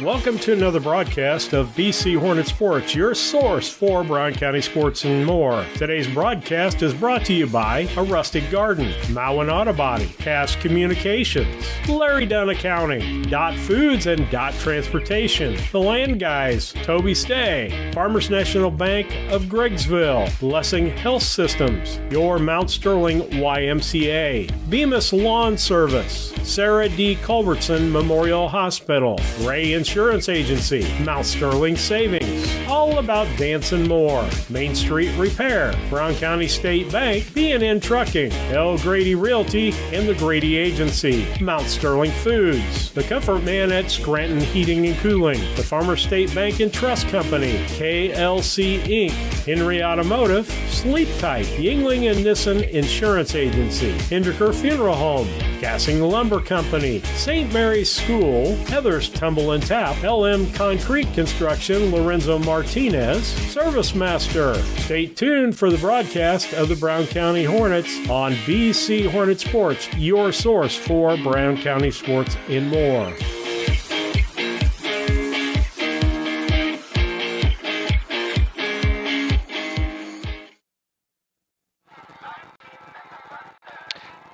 Welcome to another broadcast of BC Hornet Sports, your source for Brown County sports and more. Today's broadcast is brought to you by A Rustic Garden, Mowen Auto Body, Cass Communications, Larry Dunn Accounting, Dot Foods and Dot Transportation, The Land Guys, Toby Stay, Farmers National Bank of Greggsville, Blessing Health Systems, your Mount Sterling YMCA, Bemis Lawn Service, Sarah D. Culbertson Memorial Hospital, Ray Insurance Agency, Mount Sterling Savings, All About Dance and More, Main Street Repair, Brown County State Bank, B&N Trucking, L. Grady Realty, and the Grady Agency, Mount Sterling Foods, The Comfort Man at Scranton Heating and Cooling, the Farmer State Bank and Trust Company, KLC Inc., Henry Automotive, Sleep Tight, Yingling and Nissen Insurance Agency, Hinderker Funeral Home, Gassing Lumber Company, St. Mary's School, Heather's Tumble and Tap, LM Concrete Construction, Lorenzo Martinez, Service Master. Stay tuned for the broadcast of the Brown County Hornets on BC Hornet Sports, your source for Brown County sports and more.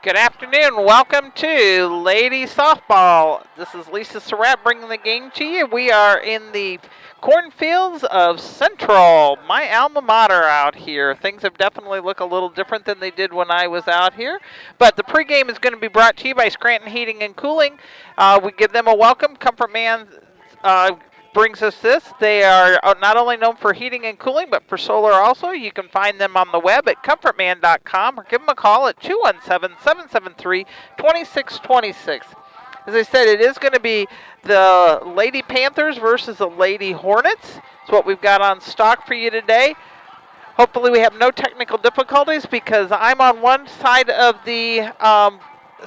Good afternoon. Welcome to Ladies Softball. This is Lisa Surratt bringing the game to you. We are in the cornfields of Central, my alma mater out here. Things have definitely looked a little different than they did when I was out here. But the pregame is going to be brought to you by Scranton Heating and Cooling. We give them a welcome. Comfort Man brings us this. They are not only known for heating and cooling, but for solar also. You can find them on the web at comfortman.com or give them a call at 217-773-2626. As I said, it is going to be the Lady Panthers versus the Lady Hornets. It's what we've got on stock for you today. Hopefully we have no technical difficulties because I'm on one side of the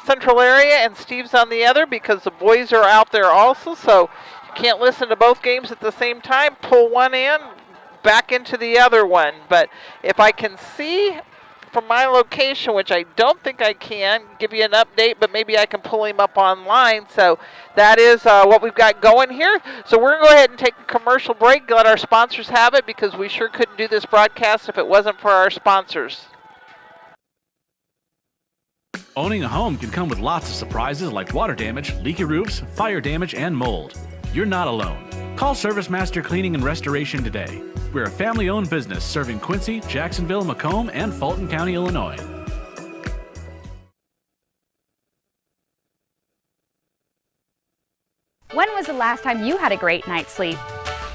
central area and Steve's on the other because the boys are out there also. So can't listen to both games at the same time. Pull one in, back into the other one. But if I can see from my location, which I don't think I can, give you an update, but maybe I can pull him up online. So that is what we've got going here. So we're going to go ahead and take a commercial break, let our sponsors have it, because we sure couldn't do this broadcast if it wasn't for our sponsors. Owning a home can come with lots of surprises like water damage, leaky roofs, fire damage, and mold. You're not alone. Call Service Master Cleaning and Restoration today. We're a family-owned business serving Quincy, Jacksonville, Macomb, and Fulton County, Illinois. When was the last time you had a great night's sleep?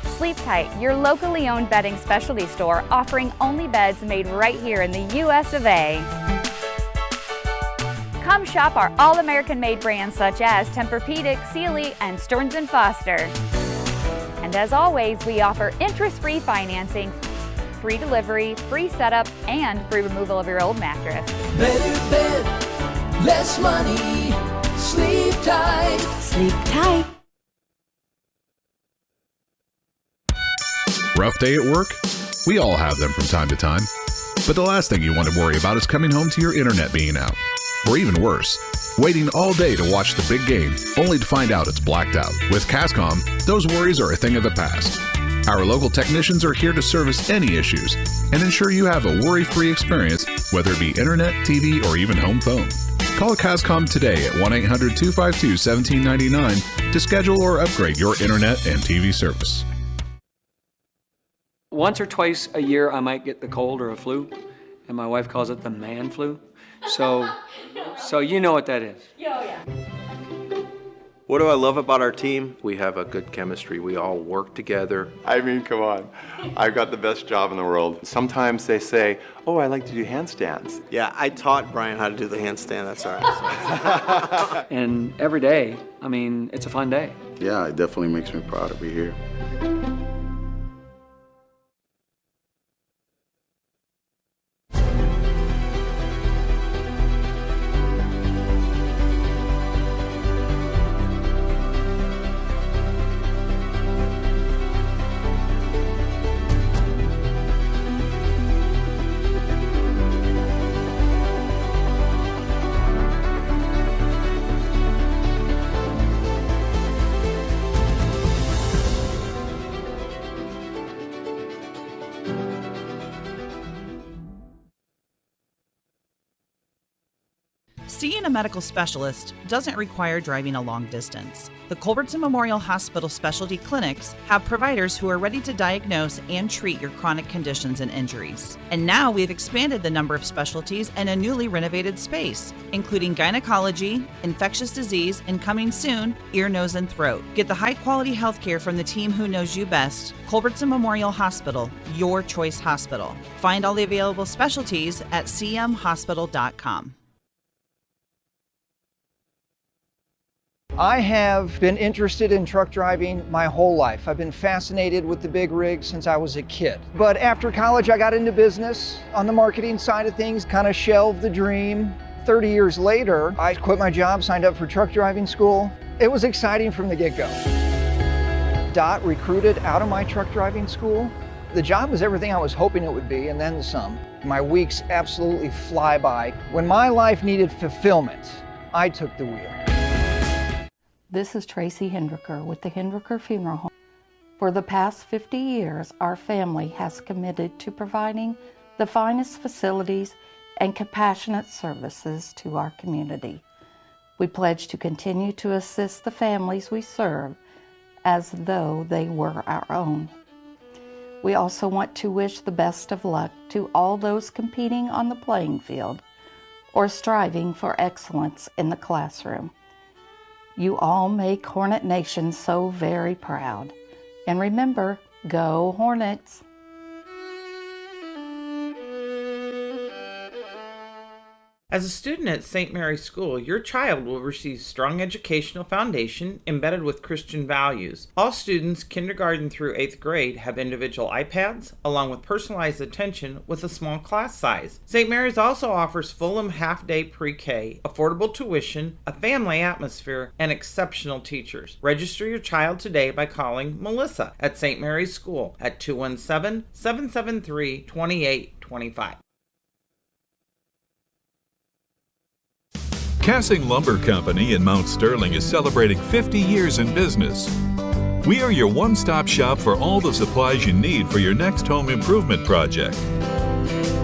Sleep Tight, your locally owned bedding specialty store offering only beds made right here in the US of A. Come shop our all-American made brands such as Tempur-Pedic, Sealy, and Stearns & Foster. And as always, we offer interest-free financing, free delivery, free setup, and free removal of your old mattress. Better bed, less money, sleep tight. Sleep tight. Rough day at work? We all have them from time to time. But the last thing you want to worry about is coming home to your internet being out. Or even worse, waiting all day to watch the big game, only to find out it's blacked out. With Cascom, those worries are a thing of the past. Our local technicians are here to service any issues and ensure you have a worry-free experience, whether it be internet, TV, or even home phone. Call Cascom today at 1-800-252-1799 to schedule or upgrade your internet and TV service. Once or twice a year, I might get the cold or a flu, and my wife calls it the man flu. So you know what that is. Yeah. What do I love about our team? We have a good chemistry. We all work together. I mean, come on. I've got the best job in the world. Sometimes they say, oh, I like to do handstands. Yeah, I taught Brian how to do the handstand. That's all right. And every day, I mean, it's a fun day. Yeah, it definitely makes me proud to be here. Seeing a medical specialist doesn't require driving a long distance. The Culbertson Memorial Hospital Specialty Clinics have providers who are ready to diagnose and treat your chronic conditions and injuries. And now we've expanded the number of specialties in a newly renovated space, including gynecology, infectious disease, and coming soon, ear, nose, and throat. Get the high-quality health care from the team who knows you best. Culbertson Memorial Hospital, your choice hospital. Find all the available specialties at cmhospital.com. I have been interested in truck driving my whole life. I've been fascinated with the big rigs since I was a kid. But after college, I got into business on the marketing side of things, kind of shelved the dream. 30 years later, I quit my job, signed up for truck driving school. It was exciting from the get-go. Dot recruited out of my truck driving school. The job was everything I was hoping it would be, and then some. My weeks absolutely fly by. When my life needed fulfillment, I took the wheel. This is Tracy Hendricker with the Hendricker Funeral Home. For the past 50 years, our family has committed to providing the finest facilities and compassionate services to our community. We pledge to continue to assist the families we serve as though they were our own. We also want to wish the best of luck to all those competing on the playing field or striving for excellence in the classroom. You all make Hornet Nation so very proud. And remember, go Hornets! As a student at St. Mary's School, your child will receive strong educational foundation embedded with Christian values. All students, kindergarten through 8th grade, have individual iPads, along with personalized attention with a small class size. St. Mary's also offers Fulham half-day pre-K, affordable tuition, a family atmosphere, and exceptional teachers. Register your child today by calling Melissa at St. Mary's School at 217-773-2825. Cassing Lumber Company in Mount Sterling is celebrating 50 years in business. We are your one-stop shop for all the supplies you need for your next home improvement project.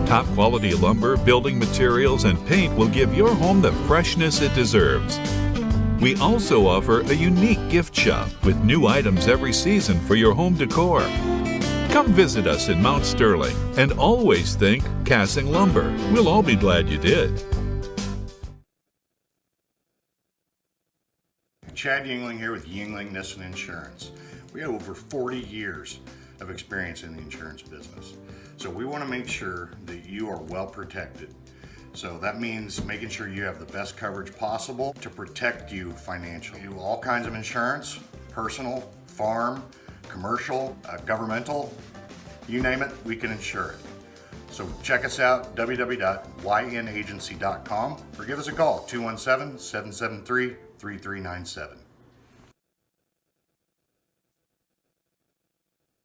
Top quality lumber, building materials, and paint will give your home the freshness it deserves. We also offer a unique gift shop with new items every season for your home decor. Come visit us in Mount Sterling and always think Cassing Lumber. We'll all be glad you did. Chad Yingling here with Yingling Nissen Insurance. We have over 40 years of experience in the insurance business. So we want to make sure that you are well protected. So that means making sure you have the best coverage possible to protect you financially. We do all kinds of insurance, personal, farm, commercial, governmental, you name it, we can insure it. So check us out, www.ynagency.com, or give us a call, 217-773-3397.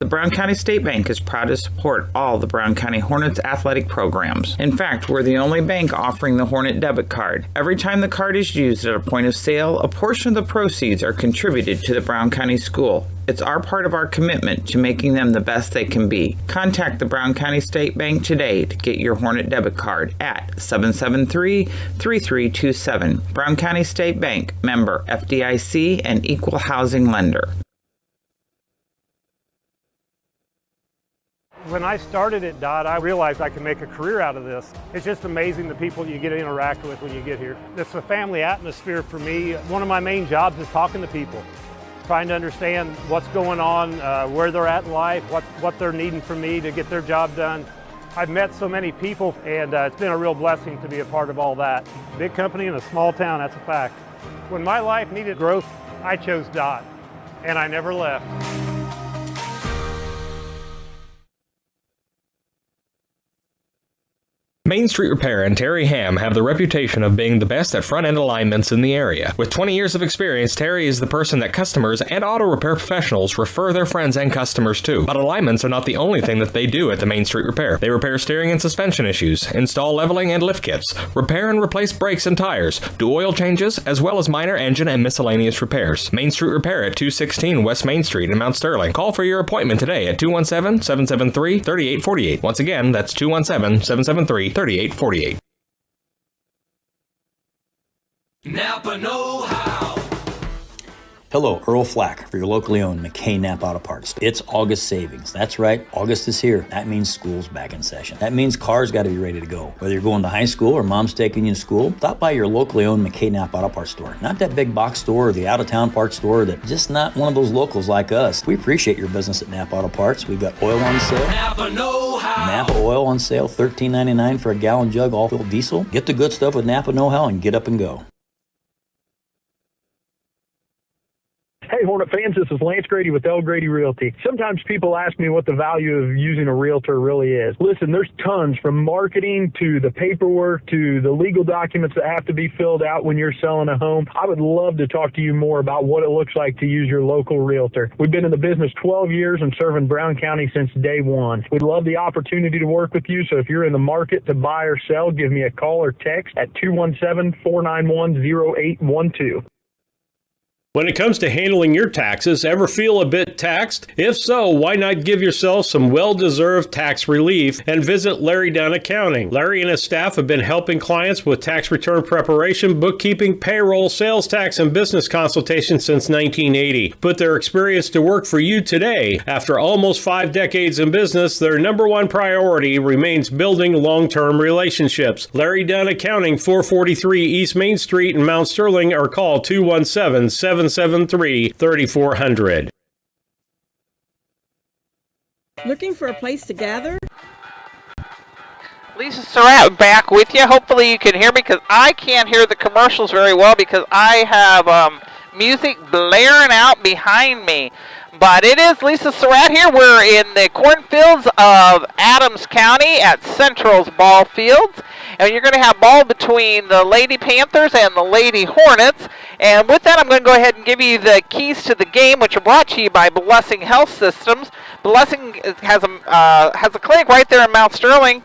The Brown County State Bank is proud to support all the Brown County Hornets athletic programs. In fact, we're the only bank offering the Hornet debit card. Every time the card is used at a point of sale, a portion of the proceeds are contributed to the Brown County School. It's our part of our commitment to making them the best they can be. Contact the Brown County State Bank today to get your Hornet debit card at 773-3327. Brown County State Bank, member FDIC and equal housing lender. When I started at DOT, I realized I could make a career out of this. It's just amazing the people you get to interact with when you get here. It's a family atmosphere for me. One of my main jobs is talking to people, trying to understand what's going on, where they're at in life, what they're needing from me to get their job done. I've met so many people, and it's been a real blessing to be a part of all that. Big company in a small town, that's a fact. When my life needed growth, I chose DOT, and I never left. Main Street Repair and Terry Ham have the reputation of being the best at front-end alignments in the area. With 20 years of experience, Terry is the person that customers and auto repair professionals refer their friends and customers to. But alignments are not the only thing that they do at the Main Street Repair. They repair steering and suspension issues, install leveling and lift kits, repair and replace brakes and tires, do oil changes, as well as minor engine and miscellaneous repairs. Main Street Repair at 216 West Main Street in Mount Sterling. Call for your appointment today at 217-773-3848. Once again, that's 217-773-3848. Napa know-how. Hello, Earl Flack for your locally owned McKay Napa Auto Parts. It's August savings. That's right, August is here. That means school's back in session. That means cars got to be ready to go. Whether you're going to high school or mom's taking you to school, stop by your locally owned McKay Napa Auto Parts store. Not that big box store or the out-of-town parts store that just not one of those locals like us. We appreciate your business at Napa Auto Parts. We've got oil on sale. Napa know-how. Napa oil on sale, $13.99 for a gallon jug, all-fill diesel. Get the good stuff with Napa know-how and get up and go. Hey, Hornet fans, this is Lance Grady with L. Grady Realty. Sometimes people ask me what the value of using a realtor really is. Listen, there's tons, from marketing to the paperwork to the legal documents that have to be filled out when you're selling a home. I would love to talk to you more about what it looks like to use your local realtor. We've been in the business 12 years and serving Brown County since day one. We'd love the opportunity to work with you, so if you're in the market to buy or sell, give me a call or text at 217-491-0812. When it comes to handling your taxes, ever feel a bit taxed? If so, why not give yourself some well-deserved tax relief and visit Larry Dunn Accounting. Larry and his staff have been helping clients with tax return preparation, bookkeeping, payroll, sales tax, and business consultation since 1980. Put their experience to work for you today. After almost 5 decades in business, their number one priority remains building long-term relationships. Larry Dunn Accounting, 443 East Main Street in Mount Sterling, or call 217-773-3400. Looking for a place to gather? Lisa Surratt back with you. Hopefully you can hear me, because I can't hear the commercials very well because I have music blaring out behind me. But it is Lisa Surratt here. We're in the cornfields of Adams County at Central's Ball Fields. And you're going to have ball between the Lady Panthers and the Lady Hornets. And with that, I'm going to go ahead and give you the keys to the game, which are brought to you by Blessing Health Systems. Blessing has a clinic right there in Mount Sterling.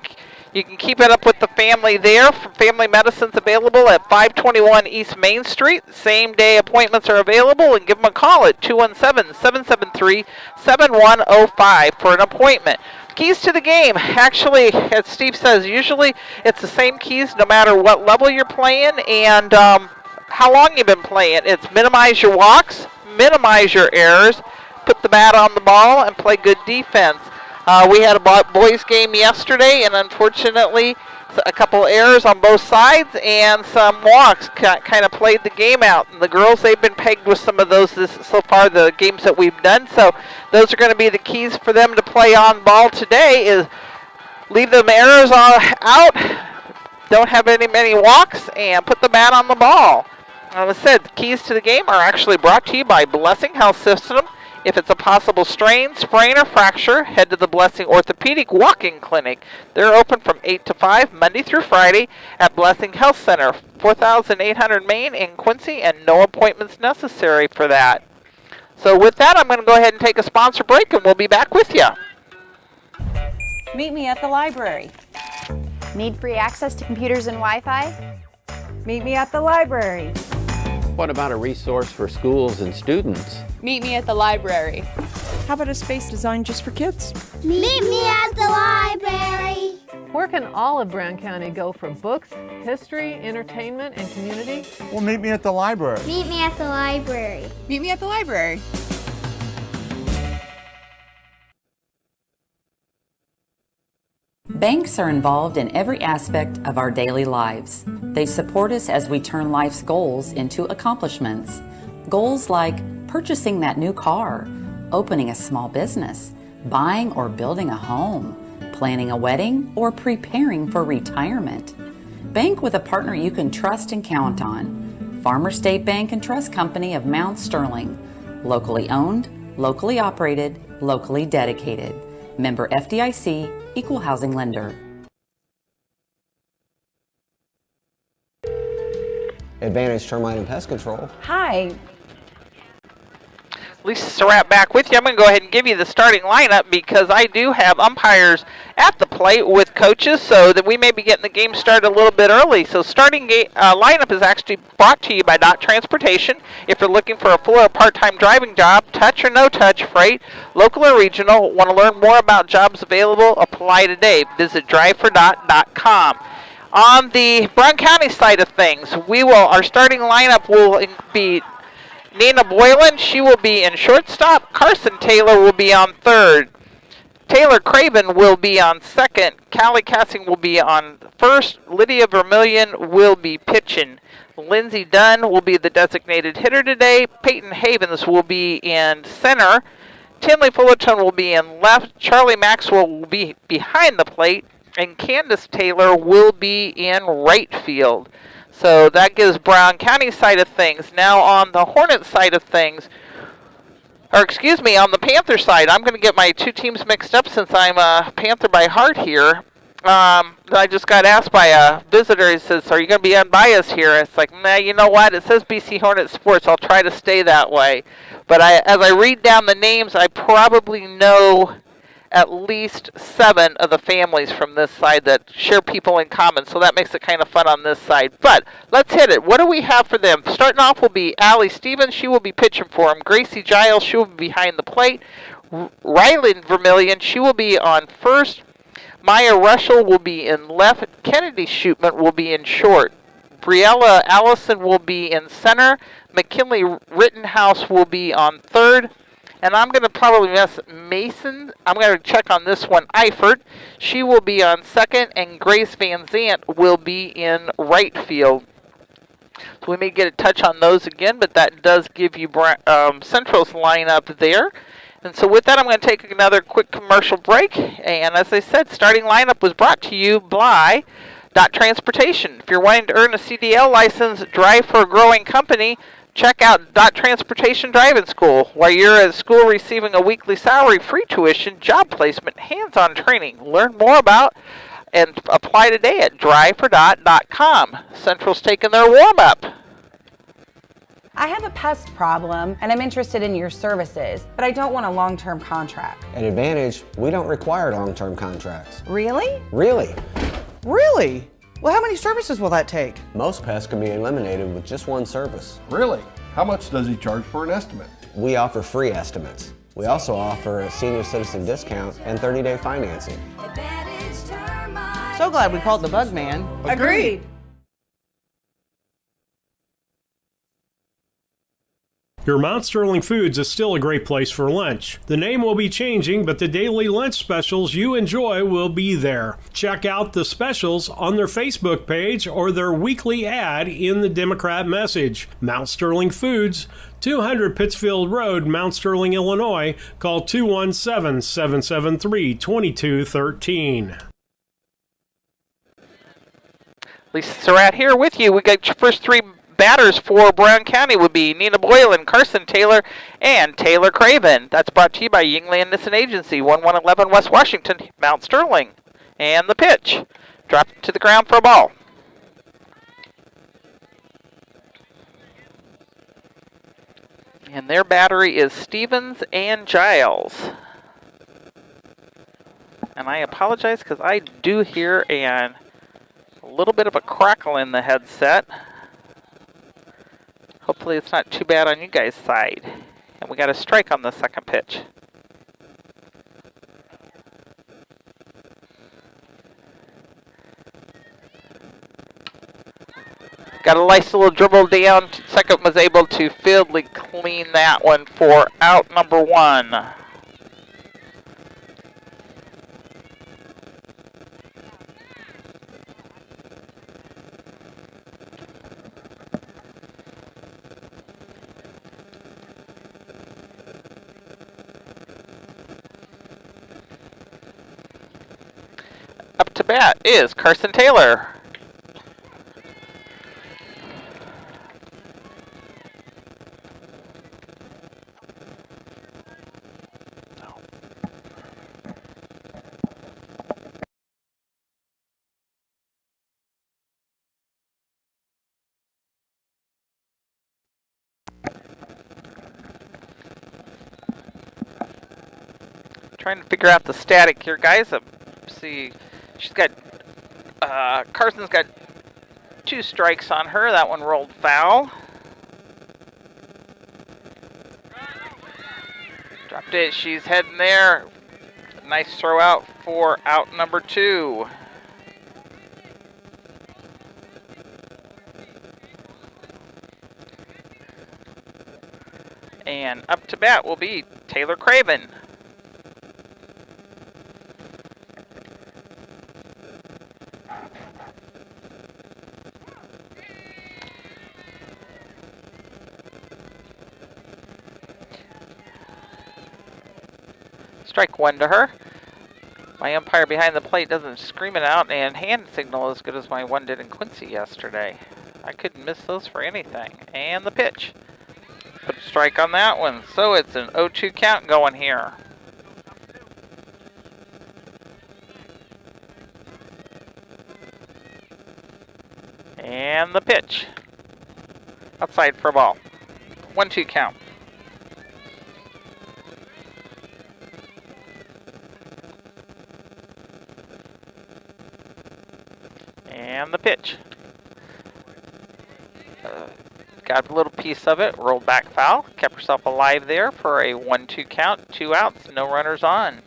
You can keep it up with the family there. Family medicine's available at 521 East Main Street. Same-day appointments are available, and give them a call at 217-773-7105 for an appointment. Keys to the game. Actually, as Steve says, usually it's the same keys no matter what level you're playing and how long you've been playing. It's minimize your walks, minimize your errors, put the bat on the ball, and play good defense. We had a boys game yesterday, and unfortunately, a couple errors on both sides and some walks kind of played the game out. And the girls, they've been pegged with some of those so far, the games that we've done. So those are going to be the keys for them to play on ball today, is leave them errors out, don't have many walks, and put the bat on the ball. As I said, the keys to the game are actually brought to you by Blessing Health System. If it's a possible strain, sprain, or fracture, head to the Blessing Orthopedic Walk-In Clinic. They're open from 8 to 5, Monday through Friday, at Blessing Health Center, 4800 Main in Quincy, and no appointments necessary for that. So with that, I'm going to go ahead and take a sponsor break, and we'll be back with you. Meet me at the library. Need free access to computers and Wi-Fi? Meet me at the library. What about a resource for schools and students? Meet me at the library. How about a space designed just for kids? Meet me at the library. Where can all of Brown County go for books, history, entertainment, and community? Well, meet me at the library. Meet me at the library. Meet me at the library. Banks are involved in every aspect of our daily lives. They support us as we turn life's goals into accomplishments. Goals like purchasing that new car, opening a small business, buying or building a home, planning a wedding, or preparing for retirement. Bank with a partner you can trust and count on. Farmer State Bank and Trust Company of Mount Sterling. Locally owned, locally operated, locally dedicated. Member FDIC, Equal Housing Lender. Advantage Termite and Pest Control. Hi. Lisa Surratt back with you. I'm going to go ahead and give you the starting lineup because I do have umpires at the plate with coaches, so that we may be getting the game started a little bit early. So starting lineup is actually brought to you by Dot Transportation. If you're looking for a full or part-time driving job, touch or no touch, freight, local or regional, want to learn more about jobs available, apply today. Visit drivefordot.com. On the Brown County side of things, our starting lineup will be Nina Boylan. She will be in shortstop. Carson Taylor will be on third. Taylor Craven will be on second. Callie Cassing will be on first. Lydia Vermillion will be pitching. Lindsey Dunn will be the designated hitter today. Peyton Havens will be in center. Tinley Fullerton will be in left. Charlie Maxwell will be behind the plate. And Candace Taylor will be in right field. So that gives Brown County side of things. Now on the Hornet side of things, on the Panther side, I'm going to get my two teams mixed up since I'm a Panther by heart here. I just got asked by a visitor. He says, "Are you going to be unbiased here?" It's like, nah, you know what? It says BC Hornet Sports. I'll try to stay that way. But as I read down the names, I probably know at least 7 of the families from this side that share people in common. So that makes it kind of fun on this side. But let's hit it. What do we have for them? Starting off will be Allie Stevens. She will be pitching for them. Gracie Giles, she will be behind the plate. Rylan Vermillion, she will be on first. Maya Russell will be in left. Kennedy Shootman will be in short. Briella Allison will be in center. McKinley Rittenhouse will be on third. And I'm going to probably miss Mason. I'm going to check on this one. Eifert. She will be on second. And Grace Van Zant will be in right field. So we may get a touch on those again, but that does give you Central's lineup there. And so with that, I'm going to take another quick commercial break. And as I said, starting lineup was brought to you by Dot Transportation. If you're wanting to earn a CDL license, drive for a growing company, check out Dot Transportation Driving School. While you're at school receiving a weekly salary, free tuition, job placement, hands-on training. Learn more about and apply today at drivefordot.com. Central's taking their warm-up. I have a pest problem and I'm interested in your services, but I don't want a long-term contract. At Advantage, we don't require long-term contracts. Really? Really? Really? Well, how many services will that take? Most pests can be eliminated with just one service. Really? How much does he charge for an estimate? We offer free estimates. We also offer a senior citizen discount and 30-day financing. So glad we called the Bug Man. Agreed. Your Mount Sterling Foods is still a great place for lunch. The name will be changing, but the daily lunch specials you enjoy will be there. Check out the specials on their Facebook page or their weekly ad in the Democrat Message. Mount Sterling Foods, 200 Pittsfield Road, Mount Sterling, Illinois. Call 217-773-2213. Lisa Surratt here with you. We got your first 3 batters for Brown County would be Nina Boylan, Carson Taylor, and Taylor Craven. That's brought to you by Yingling Nissan Agency, 1111 West Washington, Mount Sterling. And the pitch. Dropped to the ground for a ball. And their battery is Stevens and Giles. And I apologize because I do hear a little bit of a crackle in the headset. Hopefully it's not too bad on you guys' side. And we got a strike on the second pitch. Got a nice little dribble down. Second was able to fieldly clean that one for out number 1. Up to bat is Carson Taylor. Trying to figure out the static here, guys. See, she's got Carson's got 2 strikes on her. That one rolled foul. Dropped it. She's heading there. Nice throw out for out number 2. And up to bat will be Taylor Craven. Strike one to her. My umpire behind the plate doesn't scream it out and hand signal as good as my one did in Quincy yesterday. I couldn't miss those for anything. And the pitch. Put a strike on that one. So it's an 0-2 count going here. And the pitch. Outside for a ball. 1-2 count. And the pitch. Got a little piece of it, rolled back foul, kept herself alive there for a 1-2 count, 2 outs, no runners on.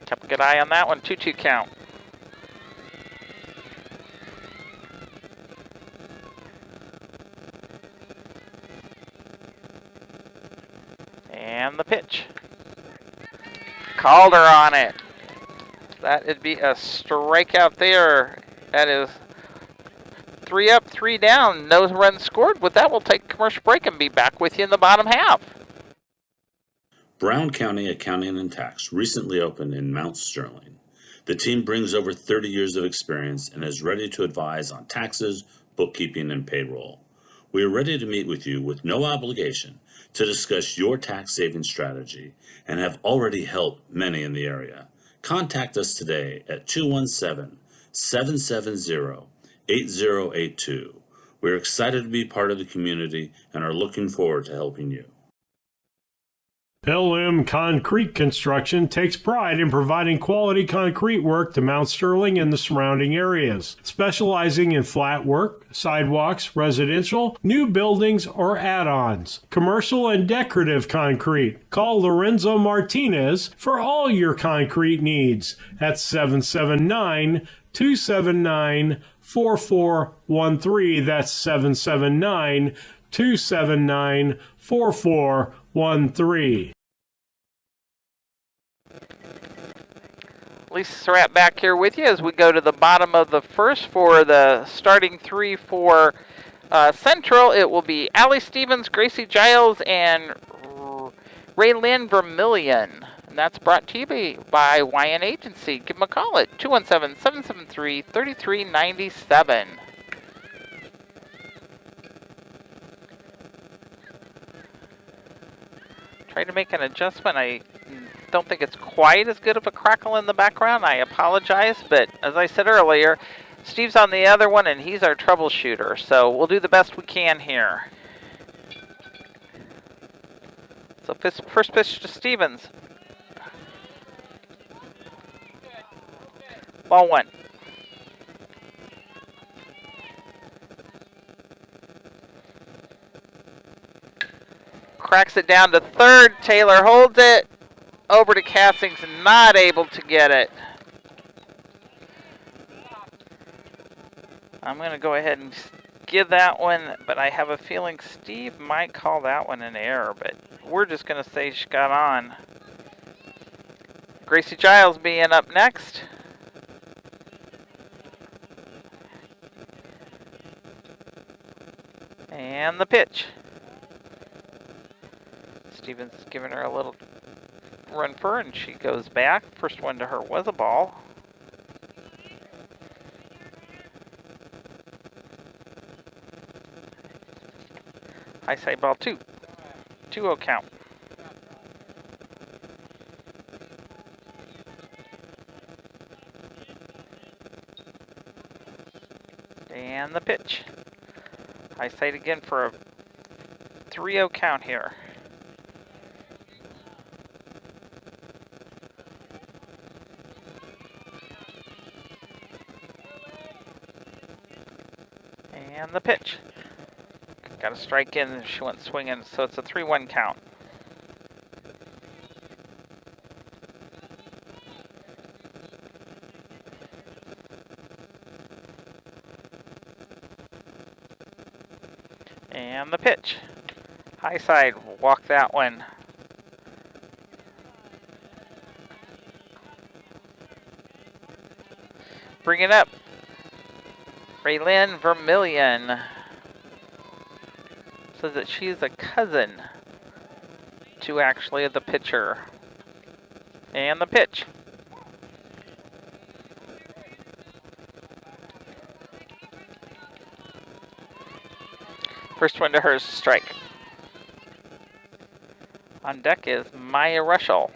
Kept a good eye on that one, 2-2 count. And the pitch. Called her on it. That'd be a strikeout there. That is 3 up, 3 down. No runs scored. With that, we'll take a commercial break and be back with you in the bottom half. Brown County Accounting and Tax recently opened in Mount Sterling. The team brings over 30 years of experience and is ready to advise on taxes, bookkeeping, and payroll. We are ready to meet with you with no obligation to discuss your tax saving strategy and have already helped many in the area. Contact us today at 217-770-8082. We're excited to be part of the community and are looking forward to helping you. LM Concrete Construction takes pride in providing quality concrete work to Mount Sterling and the surrounding areas, specializing in flat work, sidewalks, residential, new buildings, or add-ons, commercial and decorative concrete. Call Lorenzo Martinez for all your concrete needs at 779-279-4413. That's 779-279-4413. Lisa Surratt back here with you as we go to the bottom of the first for the starting 3 for Central. It will be Allie Stevens, Gracie Giles, and Raylynn Vermillion. And that's brought to you by YN Agency. Give them a call at 217-773-3397. Try to make an adjustment. I don't think it's quite as good of a crackle in the background. I apologize, but as I said earlier, Steve's on the other one and he's our troubleshooter, so we'll do the best we can here. So first pitch to Stevens. Ball 1. Cracks it down to third. Taylor holds it. Over to Castings, not able to get it. I'm going to go ahead and give that one, but I have a feeling Steve might call that one an error, but we're just going to say she got on. Gracie Giles being up next. And the pitch. Stevens giving her a little run for her, and she goes back. First one to her was a ball. High side ball 2. 2-0 count. And the pitch. High side again for a 3-0 count here. And the pitch. Got a strike in, she went swinging, so it's a 3-1 count. And the pitch. High side, walk that one. Bring it up. Raylyn Vermillion says that she is a cousin to actually the pitcher. And the pitch. First one to her is a strike. On deck is Maya Rushell.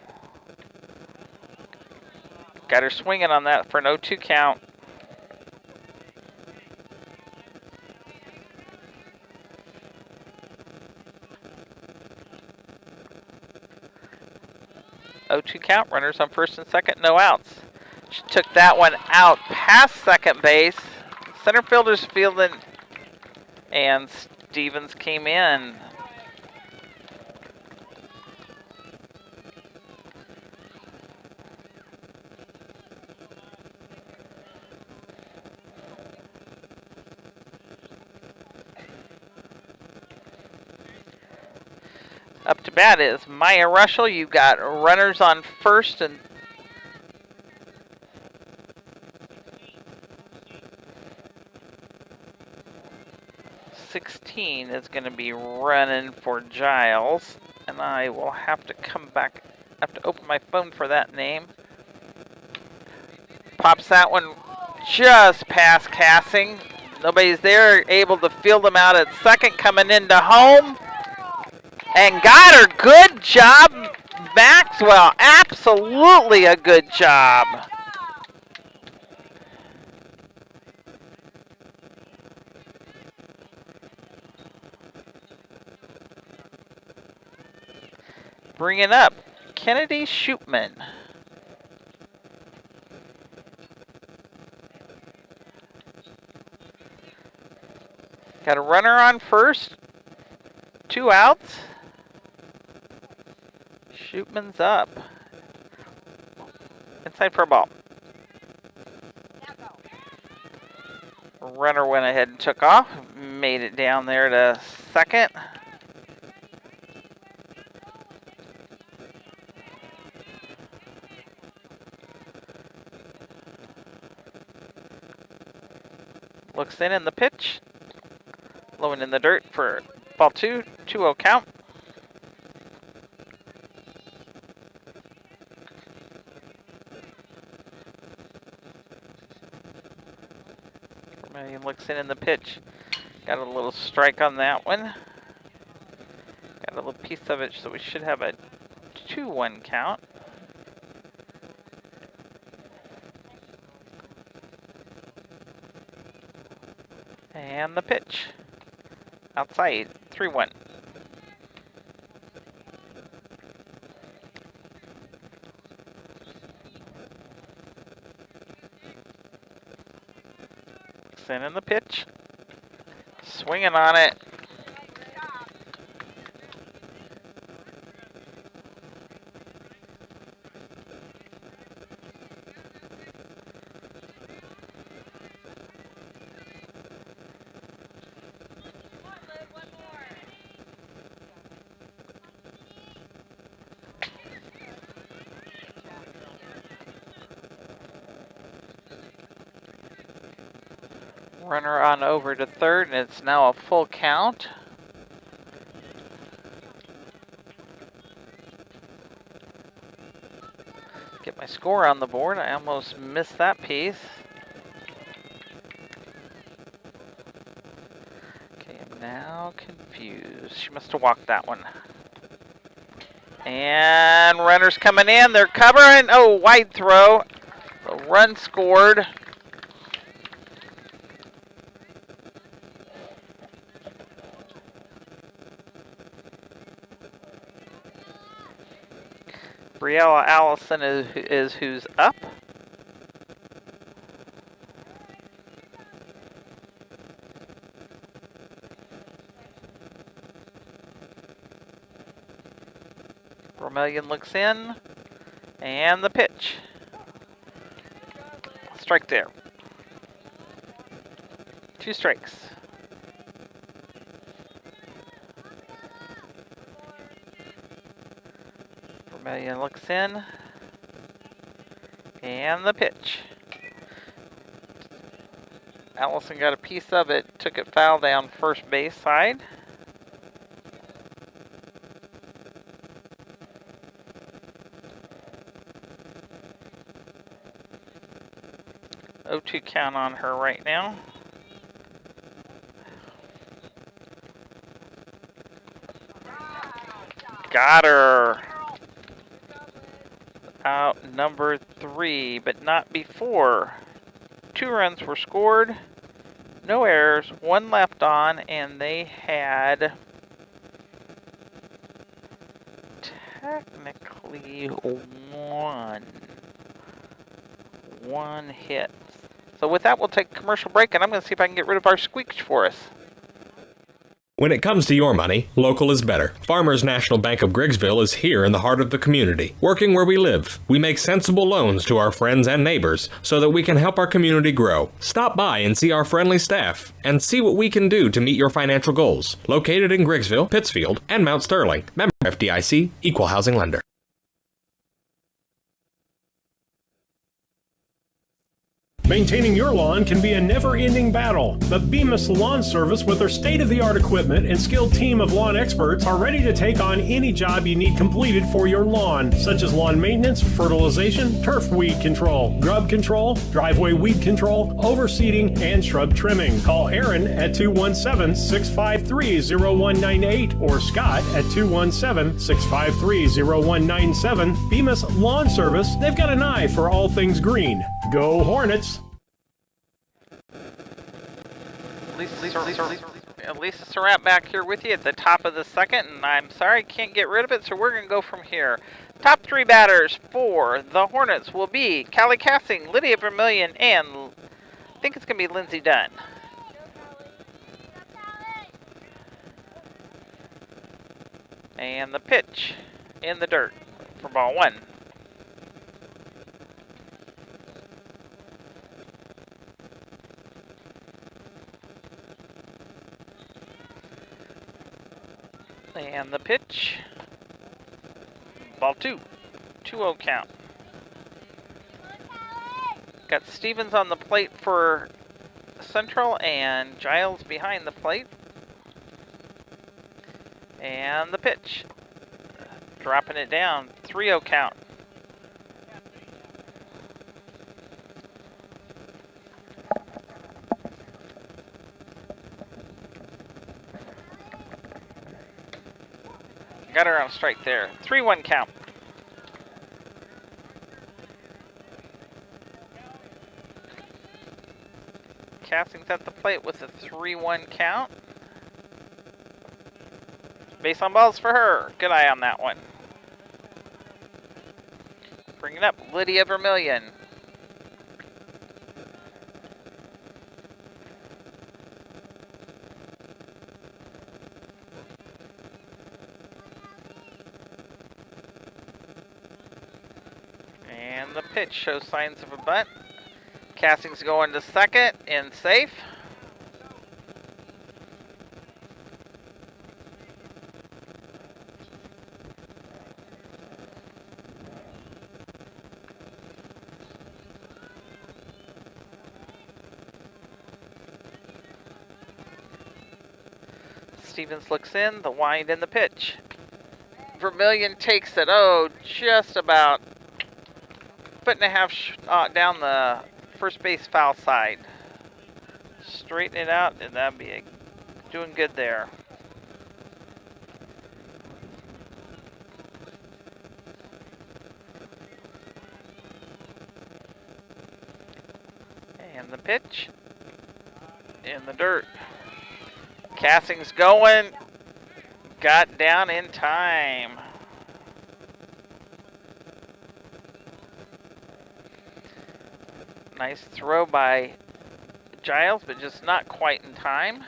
Got her swinging on that for an 0-2 count. Count, runners on first and second, no outs. She took that one out past second base. Center fielder's fielding, and Stevens came in. Up to bat is Maya Rushell. You've got runners on first and .16 is going to be running for Giles, and I will have to come back. I have to open my phone for that name. Pops that one just past Cassing. Nobody's there, able to field them out at second, coming into home. And got her. Good job, Maxwell. Absolutely a good job. Bringing up Kennedy Shootman. Got a runner on first. 2 outs. Shootman's up. Inside for a ball. Runner went ahead and took off. Made it down there to second. Looks in the pitch. Low and in the dirt for ball 2. 2-0 count. He looks in the pitch. Got a little strike on that one. Got a little piece of it, so we should have a 2-1 count. And the pitch. Outside, 3-1. In the pitch, swinging on it. Runner on over to third, and it's now a full count. Get my score on the board. I almost missed that piece. Okay, I'm now confused. She must have walked that one. And runners coming in. They're covering. Oh, wide throw. A run scored. Briella Allison is who's up. Vermillion looks in, and the pitch. Strike there. 2 strikes. Vermillion looks in. And the pitch. Allison got a piece of it, took it foul down first base side. Oh, 2 count on her right now. Got her. Out number 3, but not before. 2 runs were scored, no errors, 1 left on, and they had technically one hit. So with that, we'll take a commercial break, and I'm going to see if I can get rid of our squeak for us. When it comes to your money, local is better. Farmers National Bank of Griggsville is here in the heart of the community, working where we live. We make sensible loans to our friends and neighbors so that we can help our community grow. Stop by and see our friendly staff and see what we can do to meet your financial goals. Located in Griggsville, Pittsfield, and Mount Sterling. Member FDIC, Equal Housing Lender. Maintaining your lawn can be a never-ending battle, but Bemis Lawn Service, with their state-of-the-art equipment and skilled team of lawn experts, are ready to take on any job you need completed for your lawn, such as lawn maintenance, fertilization, turf weed control, grub control, driveway weed control, overseeding, and shrub trimming. Call Aaron at 217-653-0198 or Scott at 217-653-0197. Bemis Lawn Service, they've got an eye for all things green. Go Hornets! Lisa Surratt back here with you at the top of the second, and I'm sorry I can't get rid of it, so we're going to go from here. Top 3 batters for the Hornets will be Callie Cassing, Lydia Vermillion, and I think it's going to be Lindsay Dunn. And the pitch in the dirt for ball 1. And the pitch, ball 2, 2-0 count. Got Stevens on the plate for Central and Giles behind the plate. And the pitch, dropping it down, 3-0 count. Got her on a strike there. 3-1 count. Cassing's at the plate with a 3-1 count. Base on balls for her. Good eye on that one. Bringing up Lydia Vermillion. And the pitch shows signs of a bunt. Cassing's going to second and safe. Stevens looks in, the wind and the pitch. Vermillion takes it, just about 1.5 down the first base foul side. Straighten it out, and that'd be doing good there. And the pitch in the dirt. Cassing's going, got down in time. Nice throw by Giles, but just not quite in time.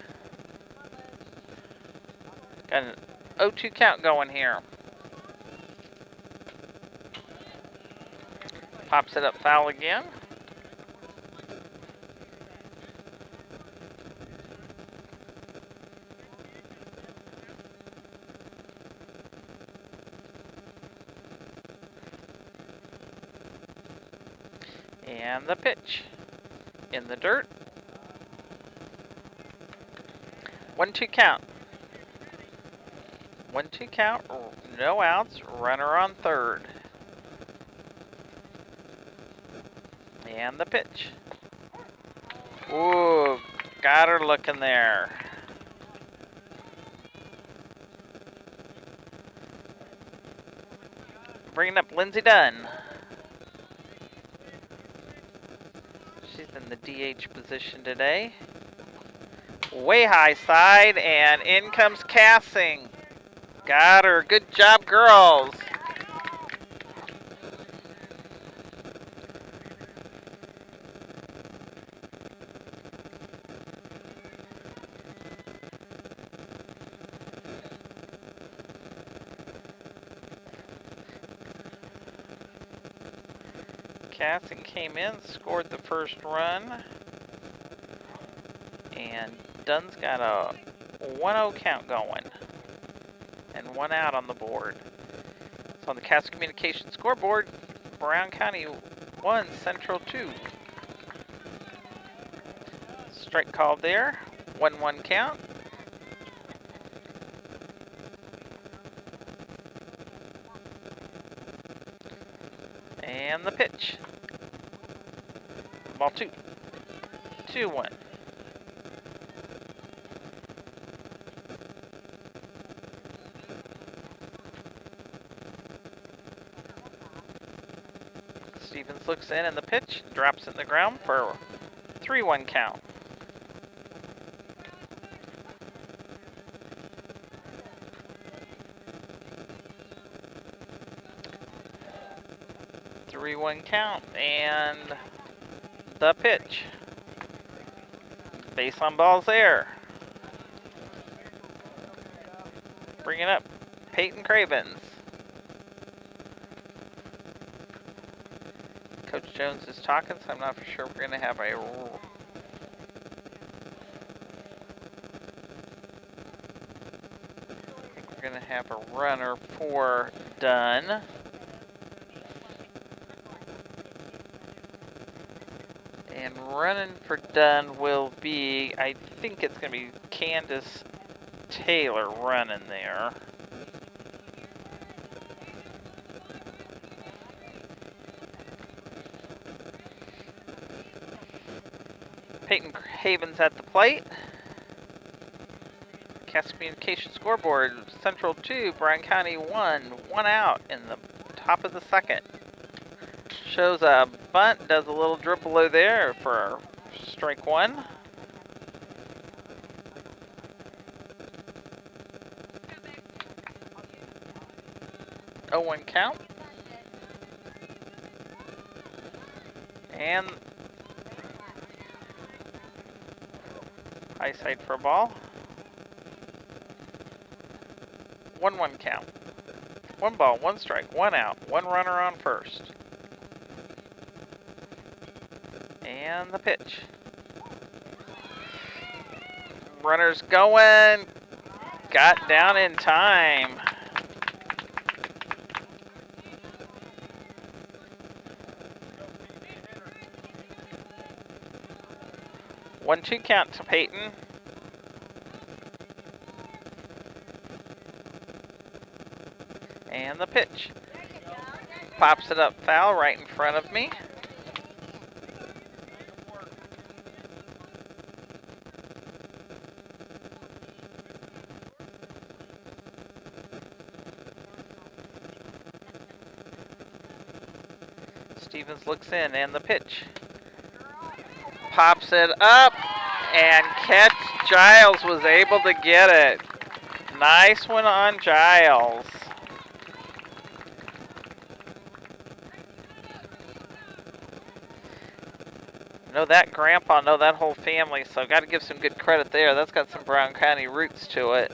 Got an 0-2 count going here. Pops it up foul again. And the pitch. In the dirt. 1-2 count. 1-2 count. No outs. Runner on third. And the pitch. Ooh, got her looking there. Bringing up Lindsay Dunn. She's in the DH position today. Way high side, and in comes Cassing. Got her. Good job, girls. Cassing came in, scored the first run, and Dunn's got a 1-0 count going, and 1 out on the board. So on the Cass Communication scoreboard, Brown County 1, Central 2. Strike called there, 1-1 count. And the pitch. Ball 2. 2-1. Stevens looks in and the pitch drops in the ground for 3-1 count. One count, and the pitch. Base on balls there. Bringing up Peyton Cravens. Coach Jones is talking, so I'm not for sure we're going to have a... I think we're going to have a runner for Dunn. And running for Dunn will be, I think it's going to be Candace Taylor running there. Peyton Havens at the plate. Cass Communication scoreboard, Central 2, Bryan County 1, 1 out in the top of the second. Shows a bunt, does a little dribble there for strike 1. Oh, 1 count. And high side for a ball. 1-1 count. 1 ball, 1 strike, 1 out, 1 runner on first. And the pitch. Runner's going. Got down in time. One, 2 count to Peyton. And the pitch. Pops it up foul right in front of me. Stevens looks in, and the pitch. Pops it up, and catch. Giles was able to get it. Nice one on Giles. Know that grandpa, know that whole family, so got to give some good credit there. That's got some Brown County roots to it.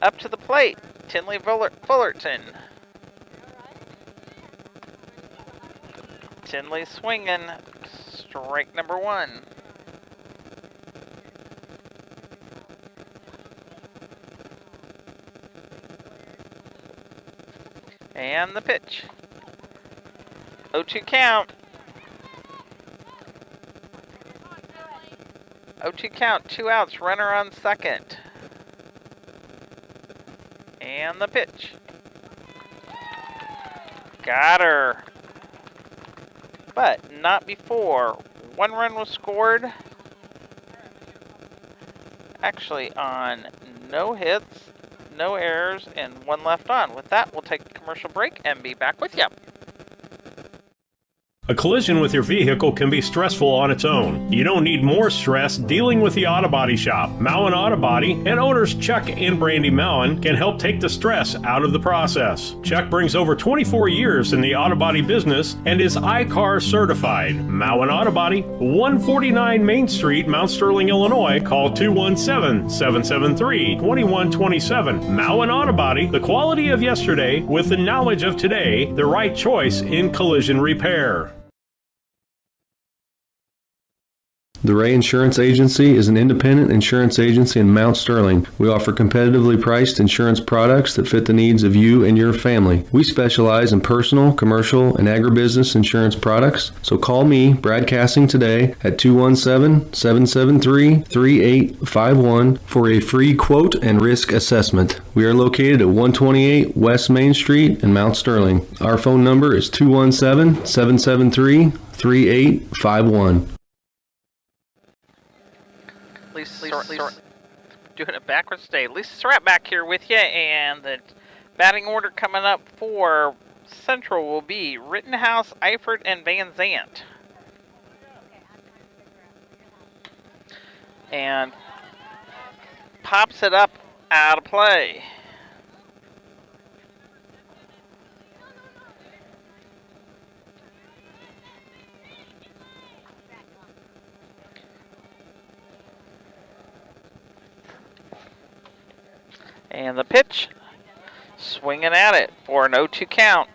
Up to the plate, Tinley Fullerton. Tinley swinging, strike number 1. And the pitch. 0-2 count. 0-2 count, 2 outs, runner on second. And the pitch. Got her. But not before. 1 run was scored. Actually on no hits, no errors, and 1 left on. With that, we'll take a commercial break and be back with you. A collision with your vehicle can be stressful on its own. You don't need more stress dealing with the Auto Body Shop. Mowen Auto Body and owners Chuck and Brandy Mowen can help take the stress out of the process. Chuck brings over 24 years in the auto body business and is iCar certified. Mowen Auto Body, 149 Main Street, Mount Sterling, Illinois. Call 217-773-2127. Mowen Auto Body, the quality of yesterday with the knowledge of today, the right choice in collision repair. The Ray Insurance Agency is an independent insurance agency in Mount Sterling. We offer competitively priced insurance products that fit the needs of you and your family. We specialize in personal, commercial, and agribusiness insurance products. So call me, Brad Cassing, today at 217-773-3851 for a free quote and risk assessment. We are located at 128 West Main Street in Mount Sterling. Our phone number is 217-773-3851. Doing it backwards today. Lisa Surratt back here with you, and the batting order coming up for Central will be Rittenhouse, Eifert, and Van Zandt. And pops it up out of play. And the pitch, swinging at it for an 0-2 count.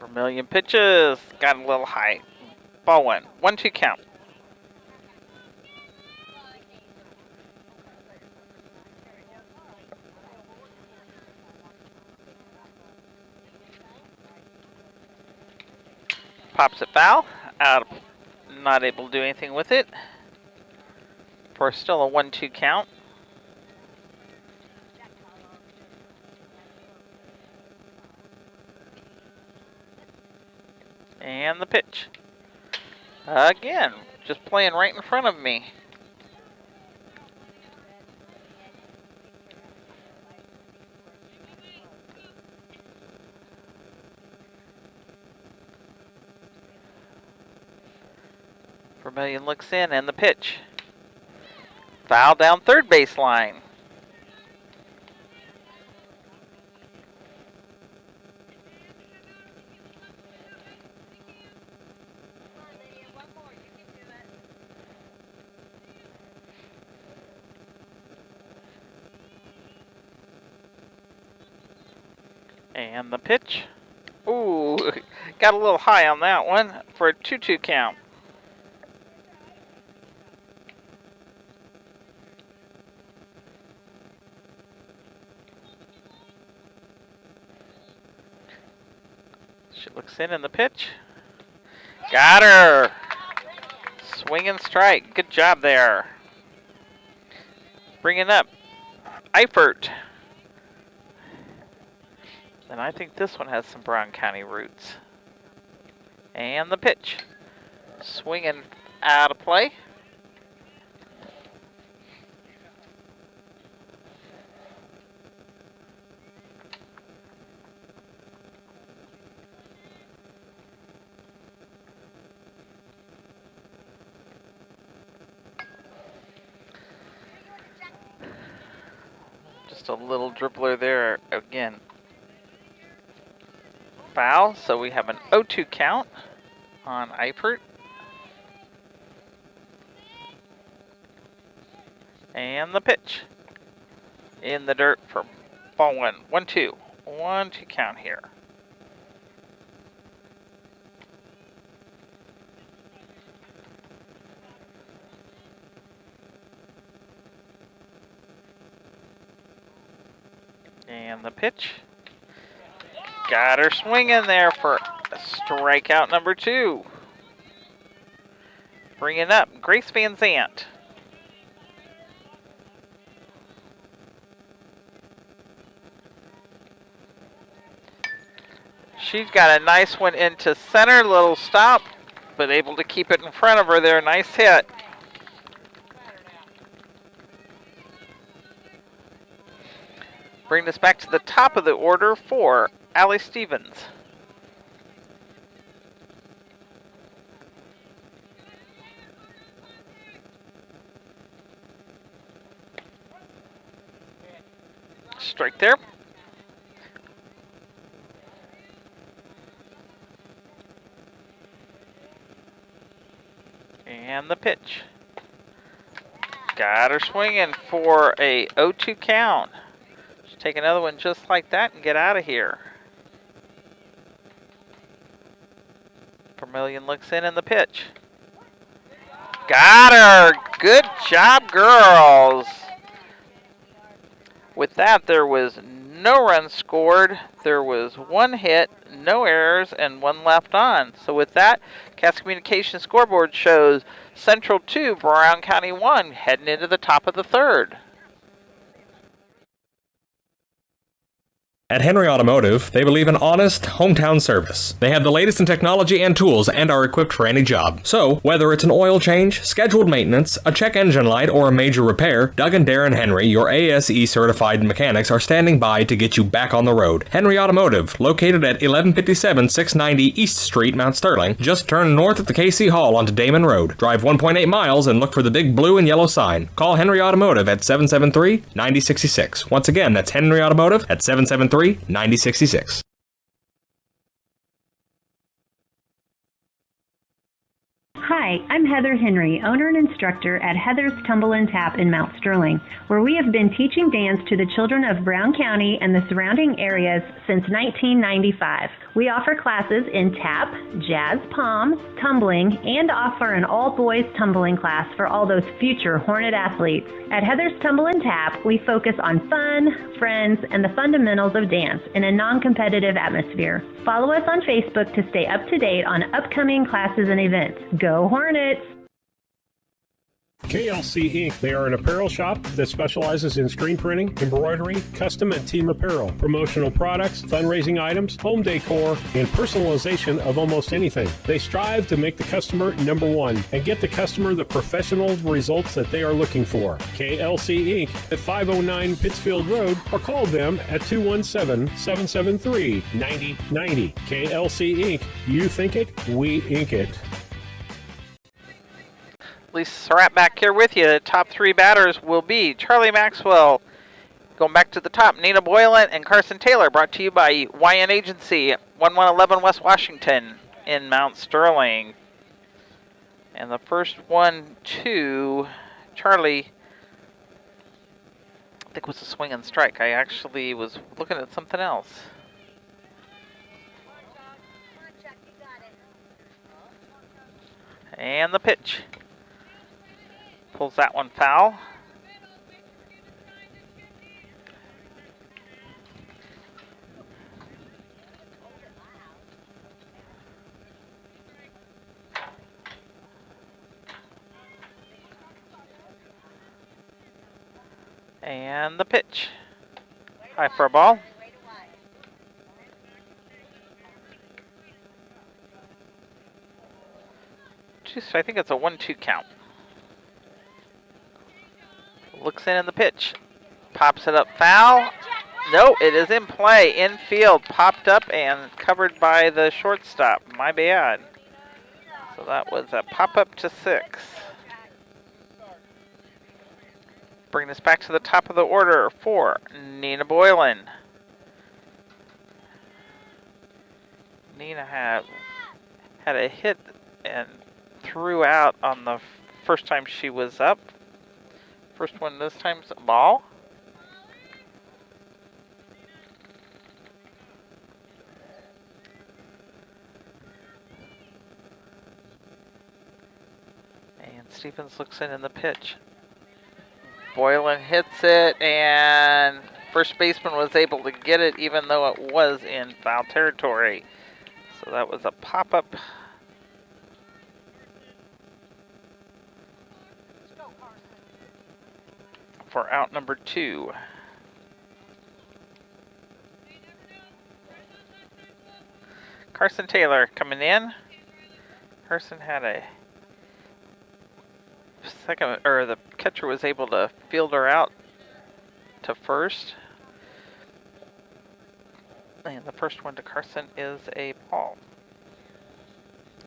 Vermillion pitches, got a little high. Ball 1, 1-2 count. Pops it foul, not able to do anything with it. For still a 1-2 count. And the pitch. Again, just playing right in front of me. Vermillion looks in, and the pitch. Foul down third baseline. And the pitch. Ooh, got a little high on that one for a 2-2 count. She looks in the pitch. Got her. Swing and strike. Good job there. Bringing up Eifert. And I think this one has some Brown County roots. And the pitch. Swinging out of play. Just a little dribbler there again. Foul, so we have an 0-2 count on Eifert. And the pitch. In the dirt for ball 1. 1-2. 1-2 count here. And the pitch. Got her swinging there for strikeout number 2. Bringing up Grace Van Zandt. She's got a nice one into center, little stop, but able to keep it in front of her there. Nice hit. Bring this back to the top of the order for Allie Stevens. Strike there. And the pitch. Got her swinging for a 0-2 count. She'll take another one just like that and get out of here. Vermillion looks in the pitch. Got her! Good job, girls! With that, there was no runs scored. There was 1 hit, no errors, and 1 left on. So with that, Cass Communications scoreboard shows Central 2, Brown County 1, heading into the top of the 3rd. At Henry Automotive, they believe in honest, hometown service. They have the latest in technology and tools and are equipped for any job. So, whether it's an oil change, scheduled maintenance, a check engine light, or a major repair, Doug and Darren Henry, your ASE certified mechanics, are standing by to get you back on the road. Henry Automotive, located at 1157 690 East Street, Mount Sterling. Just turn north at the KC Hall onto Damon Road. Drive 1.8 miles and look for the big blue and yellow sign. Call Henry Automotive at 773-9066. Once again, that's Henry Automotive at 773-9066. Hi, I'm Heather Henry, owner and instructor at Heather's Tumble and Tap in Mount Sterling, where we have been teaching dance to the children of Brown County and the surrounding areas since 1995. We offer classes in tap, jazz palms, tumbling, and offer an all-boys tumbling class for all those future Hornet athletes. At Heather's Tumble and Tap, we focus on fun, friends, and the fundamentals of dance in a non-competitive atmosphere. Follow us on Facebook to stay up to date on upcoming classes and events. Go Hornets! KLC Inc. They are an apparel shop that specializes in screen printing, embroidery, custom and team apparel, promotional products, fundraising items, home decor, and personalization of almost anything. They strive to make the customer number one and get the customer the professional results that they are looking for. KLC Inc. at 509 Pittsfield Road, or call them at 217-773-9090. KLC Inc. You think it, we ink it. Lisa Surratt back here with you. The top 3 batters will be Charlie Maxwell. Going back to the top, Nina Boylan and Carson Taylor, brought to you by YN Agency, 1111 West Washington in Mount Sterling. And the first 1-2, Charlie, I think was a swing and strike. I actually was looking at something else. And the pitch. Pulls that one foul. And the pitch. High for a ball. I think it's a 1-2 count. Looks in the pitch. Pops it up foul. No, it is in play. Infield. Popped up and covered by the shortstop. My bad. So that was a pop-up to 6. Bring this back to the top of the order for Nina Boylan. Nina had a hit and threw out on the first time she was up. First one this time's a ball. And Stevens looks in the pitch. Boylan hits it and First baseman was able to get it even though it was in foul territory. So that was a pop-up. For out number 2. Carson Taylor coming in. Carson had a second, or the catcher was able to field her out to first. And the first one to Carson is a ball.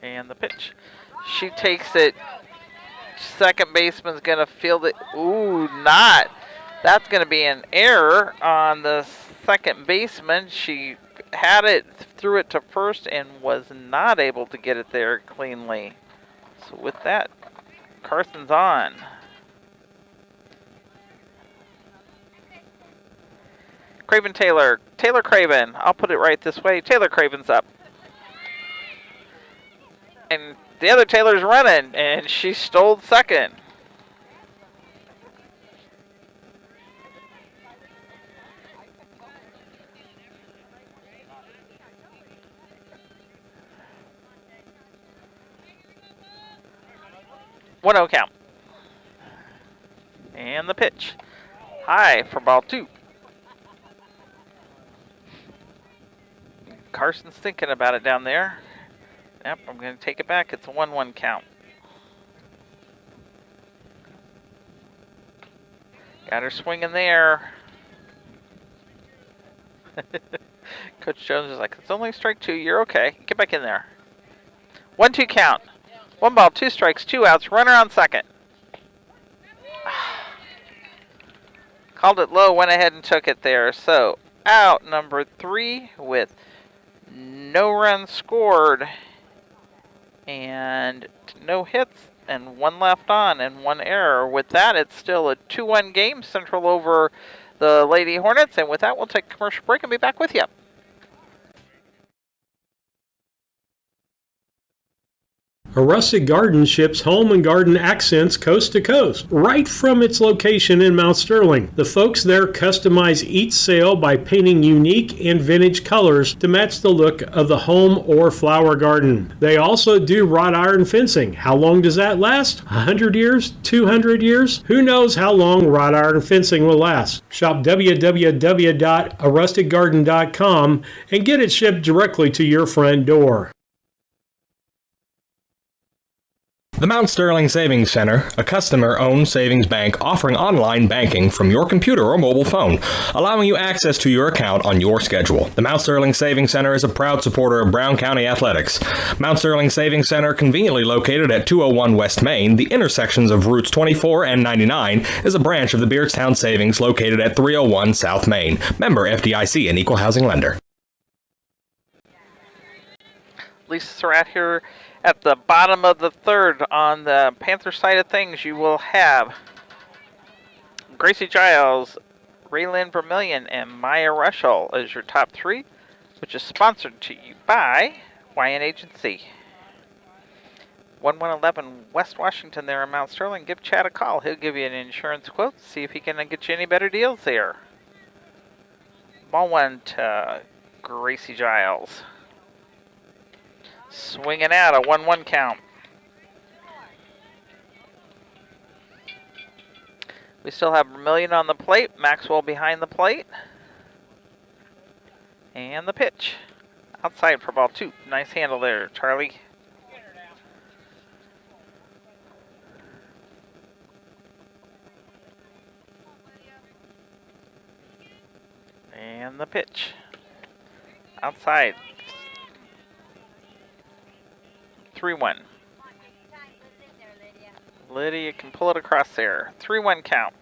And the pitch. She takes it. Second baseman's going to field it. Ooh, not. That's going to be an error on the second baseman. She had it, threw it to first, and was not able to get it there cleanly. So with that, Carson's on. Craven Taylor. Taylor Craven. I'll put it right this way. Taylor Craven's up. And the other Taylor's running, and she stole second. One 0 count. And the pitch. High for ball 2. Carson's thinking about it down there. Yep, I'm going to take it back. It's a 1-1 count. Got her swinging there. Coach Jones is like, it's only strike 2. You're okay. Get back in there. 1-2 count. 1 ball, 2 strikes, 2 outs. Runner on second. Called it low, went ahead and took it there. So, out number 3 with no runs scored. And no hits, and 1 left on, and 1 error. With that, it's still a 2-1 game, Central over the Lady Hornets. And with that, we'll take a commercial break and be back with you. A Rustic Garden ships home and garden accents coast to coast, right from its location in Mount Sterling. The folks there customize each sail by painting unique and vintage colors to match the look of the home or flower garden. They also do wrought iron fencing. How long does that last? 100 years? 200 years? Who knows how long wrought iron fencing will last? Shop www.arusticgarden.com and get it shipped directly to your front door. The Mount Sterling Savings Center, a customer-owned savings bank offering online banking from your computer or mobile phone, allowing you access to your account on your schedule. The Mount Sterling Savings Center is a proud supporter of Brown County athletics. Mount Sterling Savings Center, conveniently located at 201 West Main, the intersections of routes 24 and 99, is a branch of the Beardstown Savings located at 301 South Main. Member FDIC, an equal housing lender. Lisa Surratt here. At the bottom of the 3rd, on the Panther side of things, you will have Gracie Giles, Raylyn Vermillion, and Maya Rushall as your top 3, which is sponsored to you by YN Agency. 1111 West Washington there in Mount Sterling. Give Chad a call. He'll give you an insurance quote. See if he can get you any better deals there. Ball 1 to Gracie Giles. Swinging out, a 1-1 count. We still have Vermillion on the plate, Maxwell behind the plate. And the pitch. Outside for ball 2. Nice handle there, Charlie. And the pitch. Outside. 3-1. Lydia can pull it across there. 3-1 count.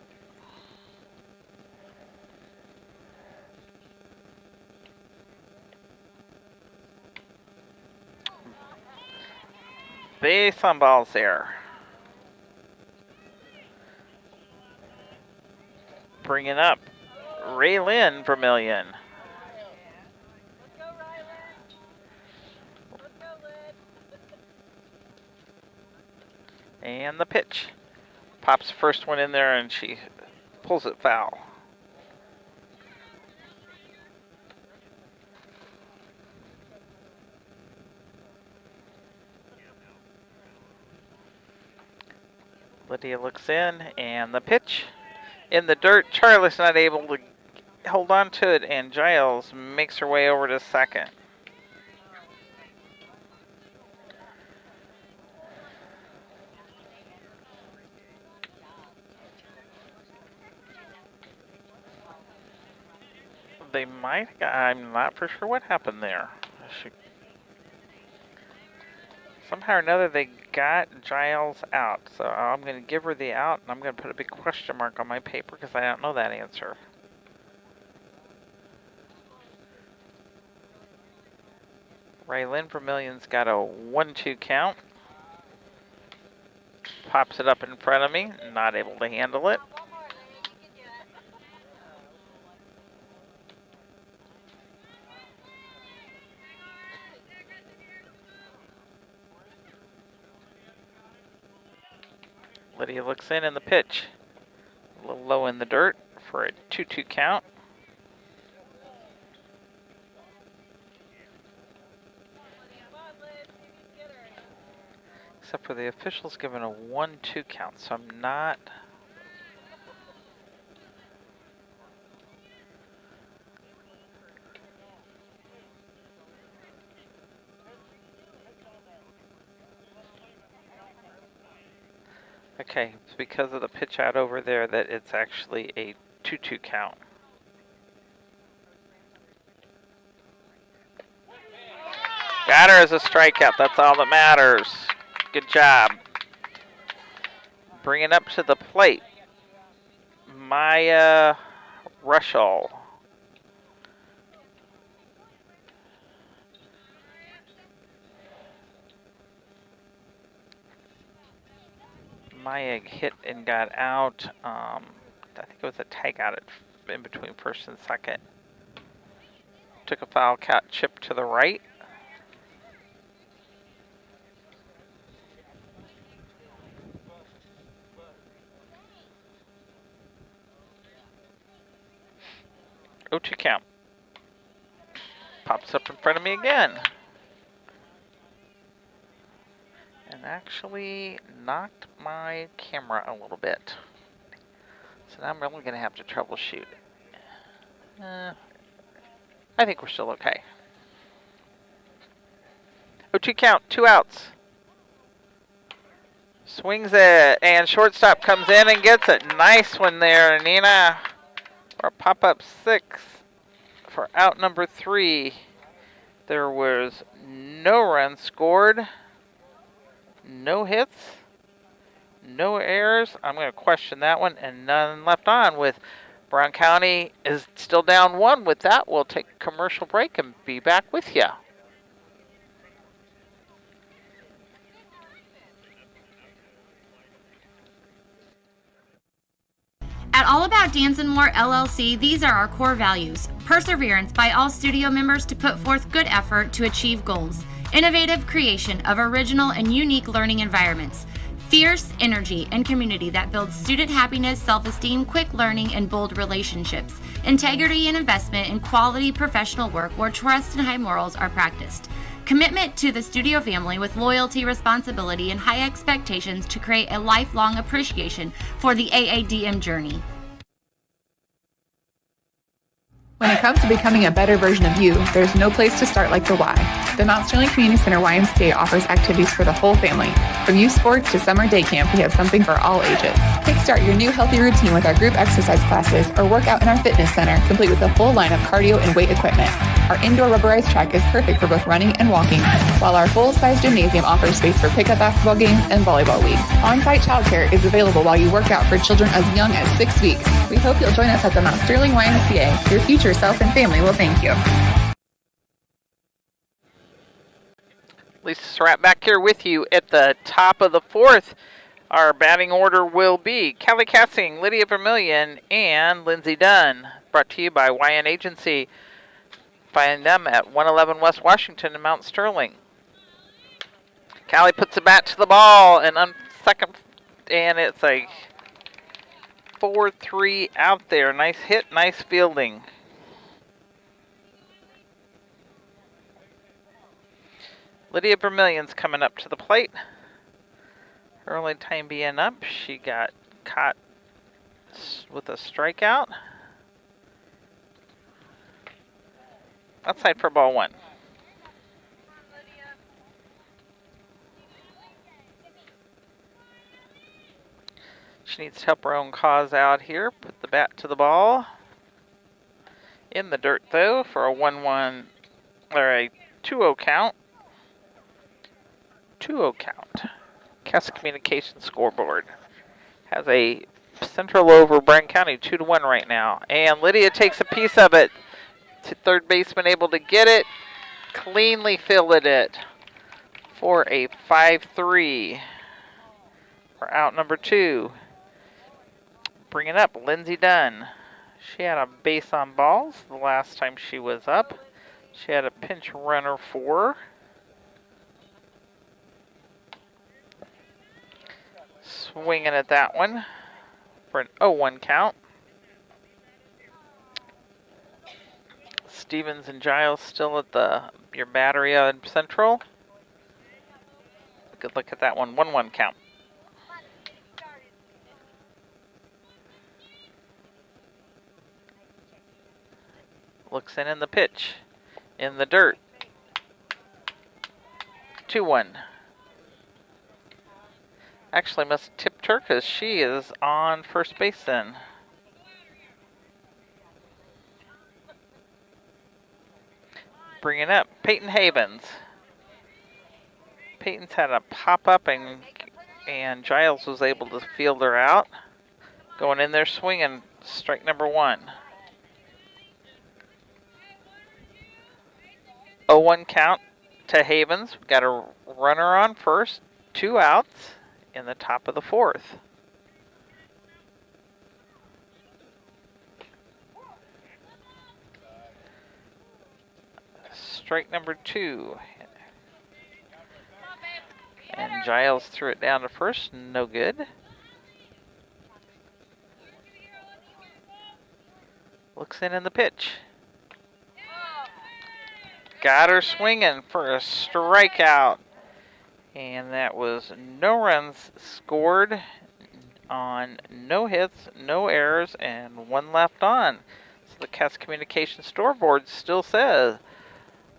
Base on balls there. Bringing up Raylyn Vermillion. And the pitch. Pops the first one in there and she pulls it foul. Lydia looks in, and the pitch in the dirt. Charlie's not able to hold on to it, and Giles makes her way over to second. They might. I'm not for sure what happened there. Somehow or another, they got Giles out. So I'm going to give her the out, and I'm going to put a big question mark on my paper because I don't know that answer. Raylyn Vermillion's got a 1-2 count. Pops it up in front of me. Not able to handle it. Lydia looks in the pitch. A little low in the dirt for a 2-2 count. Except for the officials giving a 1-2 count, so I'm not... Okay, it's because of the pitch out over there that it's actually a 2-2 count. Got her as a strikeout, that's all that matters. Good job. Bringing up to the plate, Maya Rushall. Maya hit and got out. I think it was a tag out in between first and second. Took a foul count chip to the right. Oh, 2 count. Pops up in front of me again. And actually knocked my camera a little bit. So now I'm really going to have to troubleshoot. I think we're still okay. Oh, 2 count, 2 outs. Swings it, and shortstop comes in and gets it. Nice one there, Nina. For a pop-up 6 for out number 3. There was no runs scored. No hits, no errors. I'm going to question that one, and none left on. With Brown County is still down 1. With that, we'll take a commercial break and be back with you. At All About Dance and More LLC, these are our core values. Perseverance by all studio members to put forth good effort to achieve goals. Innovative creation of original and unique learning environments. Fierce energy and community that builds student happiness, self-esteem, quick learning, and bold relationships. Integrity and investment in quality professional work where trust and high morals are practiced. Commitment to the studio family with loyalty, responsibility, and high expectations to create a lifelong appreciation for the AADM journey. When it comes to becoming a better version of you, there's no place to start like the Y. The Mount Sterling Community Center YMCA offers activities for the whole family. From youth sports to summer day camp, we have something for all ages. Kickstart your new healthy routine with our group exercise classes or work out in our fitness center, complete with a full line of cardio and weight equipment. Our indoor rubberized track is perfect for both running and walking, while our full-size gymnasium offers space for pickup basketball games and volleyball leagues. On-site childcare is available while you work out for children as young as 6 weeks. We hope you'll join us at the Mount Sterling YMCA. Your future self and family will thank you. Lisa Surratt back here with you at the top of the 4th. Our batting order will be Kelly Cassing, Lydia Vermillion, and Lindsay Dunn. Brought to you by YN Agency. Find them at 111 West Washington in Mount Sterling. Callie puts the bat to the ball and on second, and it's a 4-3 out there. Nice hit, nice fielding. Lydia Vermillion's coming up to the plate. Early time being up, she got caught with a strikeout. Outside for ball 1. She needs to help her own cause out here. Put the bat to the ball. In the dirt, though, for a 1-1, or a 2-0 count. 2-0 count. Cass Communications scoreboard has a Central over Bryan County 2-1 right now. And Lydia takes a piece of it. To third baseman able to get it. Cleanly fielded it for a 5-3. For out number 2. Bringing up Lindsay Dunn. She had a base on balls the last time she was up. She had a pinch runner for. Swinging at that one for an 0-1 count. Stevens and Giles still at your battery on Central. Good look at that one. 1-1 count. Looks in the pitch. In the dirt. 2-1. Actually must have tipped her because she is on first base then. Bringing up Peyton Havens. Peyton's had a pop up and Giles was able to field her out. Going in there swinging, strike number 1. 0-1 count to Havens. We've got a runner on first, 2 outs in the top of the 4th. Strike number 2. And Giles threw it down to first, no good. Looks in the pitch. Got her swinging for a strikeout. And that was no runs scored on no hits, no errors, and 1 left on. So the Cass Communications scoreboard still says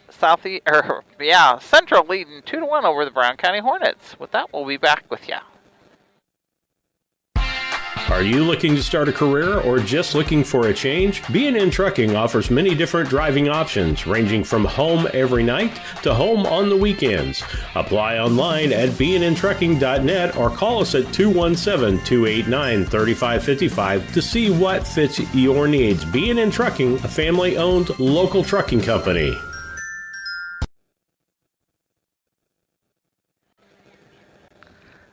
Central leading 2-1 over the Brown County Hornets. With that, we'll be back with you. Are you looking to start a career or just looking for a change? B&N Trucking offers many different driving options, ranging from home every night to home on the weekends. Apply online at bnntrucking.net or call us at 217-289-3555 to see what fits your needs. B&N Trucking, a family-owned local trucking company.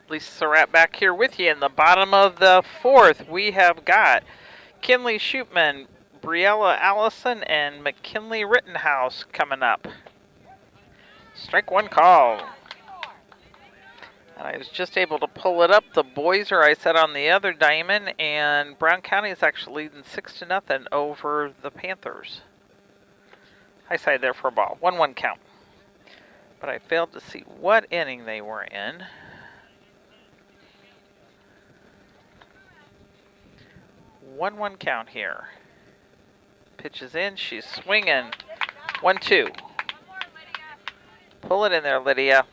Lisa Surratt back here with you. In the bottom of the 4th, we have got Kinley Shootman, Briella Allison, and McKinley Rittenhouse coming up. Strike 1 call. And I was just able to pull it up. The boys are, I said, on the other diamond, and Brown County is actually leading 6-0 over the Panthers. High side there for a ball. 1-1 count. But I failed to see what inning they were in. 1-1 count here. Pitches in. She's swinging. 1-2. Pull it in there, Lydia.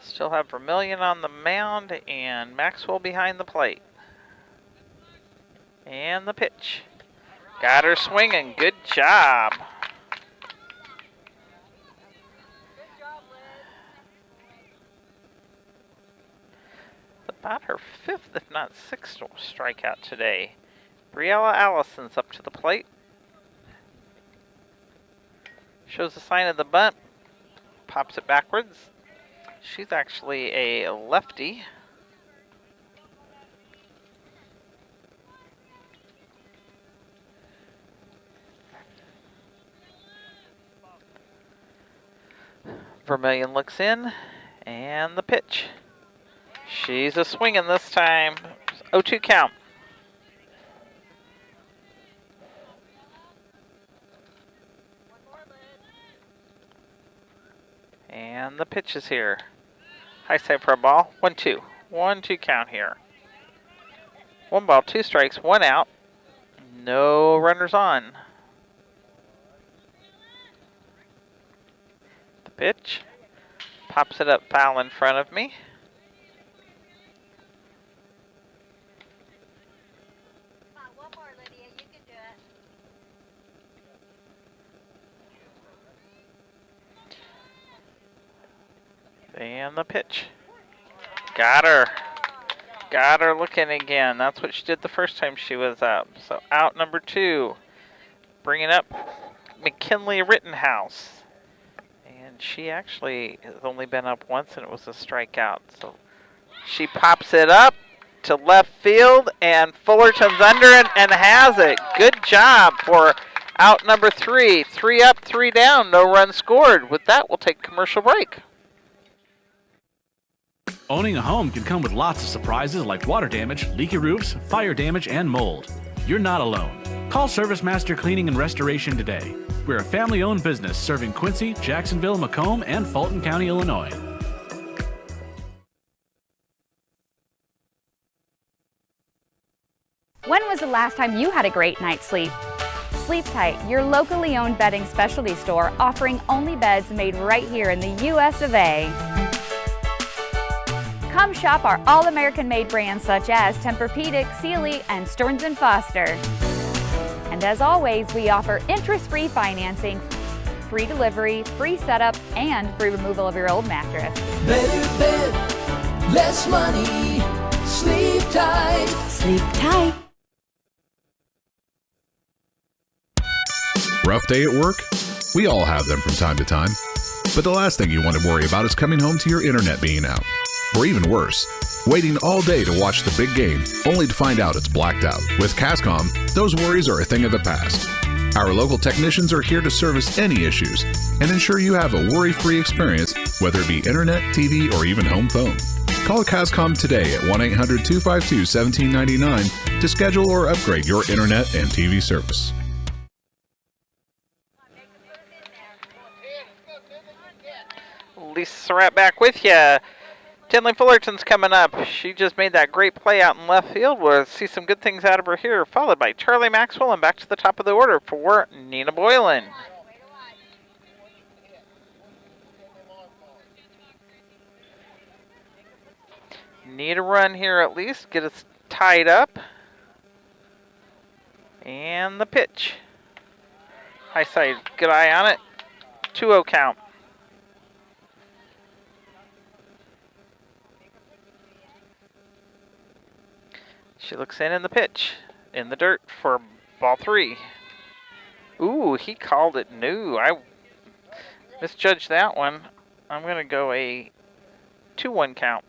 Still have Vermillion on the mound and Maxwell behind the plate. And the pitch. Got her swinging. Good job. About her 5th, if not 6th, strikeout today. Briella Allison's up to the plate. Shows the sign of the bunt. Pops it backwards. She's actually a lefty. Vermillion looks in, and the pitch. She's a swinging this time. 0-2 count. And the pitch is here. High side for a ball. 1-2. 1-2 count here. 1 ball, 2 strikes, 1 out. No runners on. The pitch. Pops it up foul in front of me. And the pitch. Got her. Got her looking again. That's what she did the first time she was up. So out number 2. Bringing up McKinley Rittenhouse. And she actually has only been up once, and it was a strikeout. So she pops it up to left field, and Fullerton's under it and has it. Good job for out number 3. 3 up, 3 down. No runs scored. With that, we'll take commercial break. Owning a home can come with lots of surprises like water damage, leaky roofs, fire damage, and mold. You're not alone. Call Service Master Cleaning and Restoration today. We're a family-owned business serving Quincy, Jacksonville, Macomb, and Fulton County, Illinois. When was the last time you had a great night's sleep? Sleep Tight, your locally owned bedding specialty store offering only beds made right here in the US of A. Come shop our all-American made brands such as Tempur-Pedic, Sealy, and Stearns & Foster. And as always, we offer interest-free financing, free delivery, free setup, and free removal of your old mattress. Better bed, less money, sleep tight. Sleep tight. Rough day at work? We all have them from time to time. But the last thing you want to worry about is coming home to your internet being out. Or even worse, waiting all day to watch the big game, only to find out it's blacked out. With Cascom, those worries are a thing of the past. Our local technicians are here to service any issues and ensure you have a worry-free experience, whether it be internet, TV, or even home phone. Call Cascom today at 1-800-252-1799 to schedule or upgrade your internet and TV service. Lisa Surratt back with you. Tinley Fullerton's coming up. She just made that great play out in left field. We'll see some good things out of her here, followed by Charlie Maxwell, and back to the top of the order for Nina Boylan. Need a run here at least, get us tied up. And the pitch. High side, good eye on it. 2-0 count. She looks in the pitch, in the dirt for ball 3. Ooh, he called it new. I misjudged that one. I'm going to go a 2-1 count.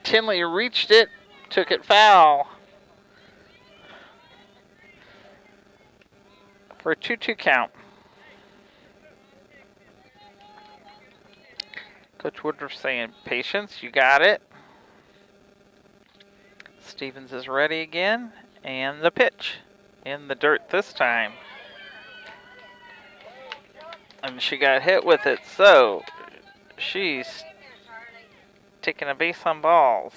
Tinley reached it, took it foul. For a 2-2 count. Coach Woodruff saying, patience, you got it. Stevens is ready again, and the pitch in the dirt this time. And she got hit with it, so she's taking a base on balls.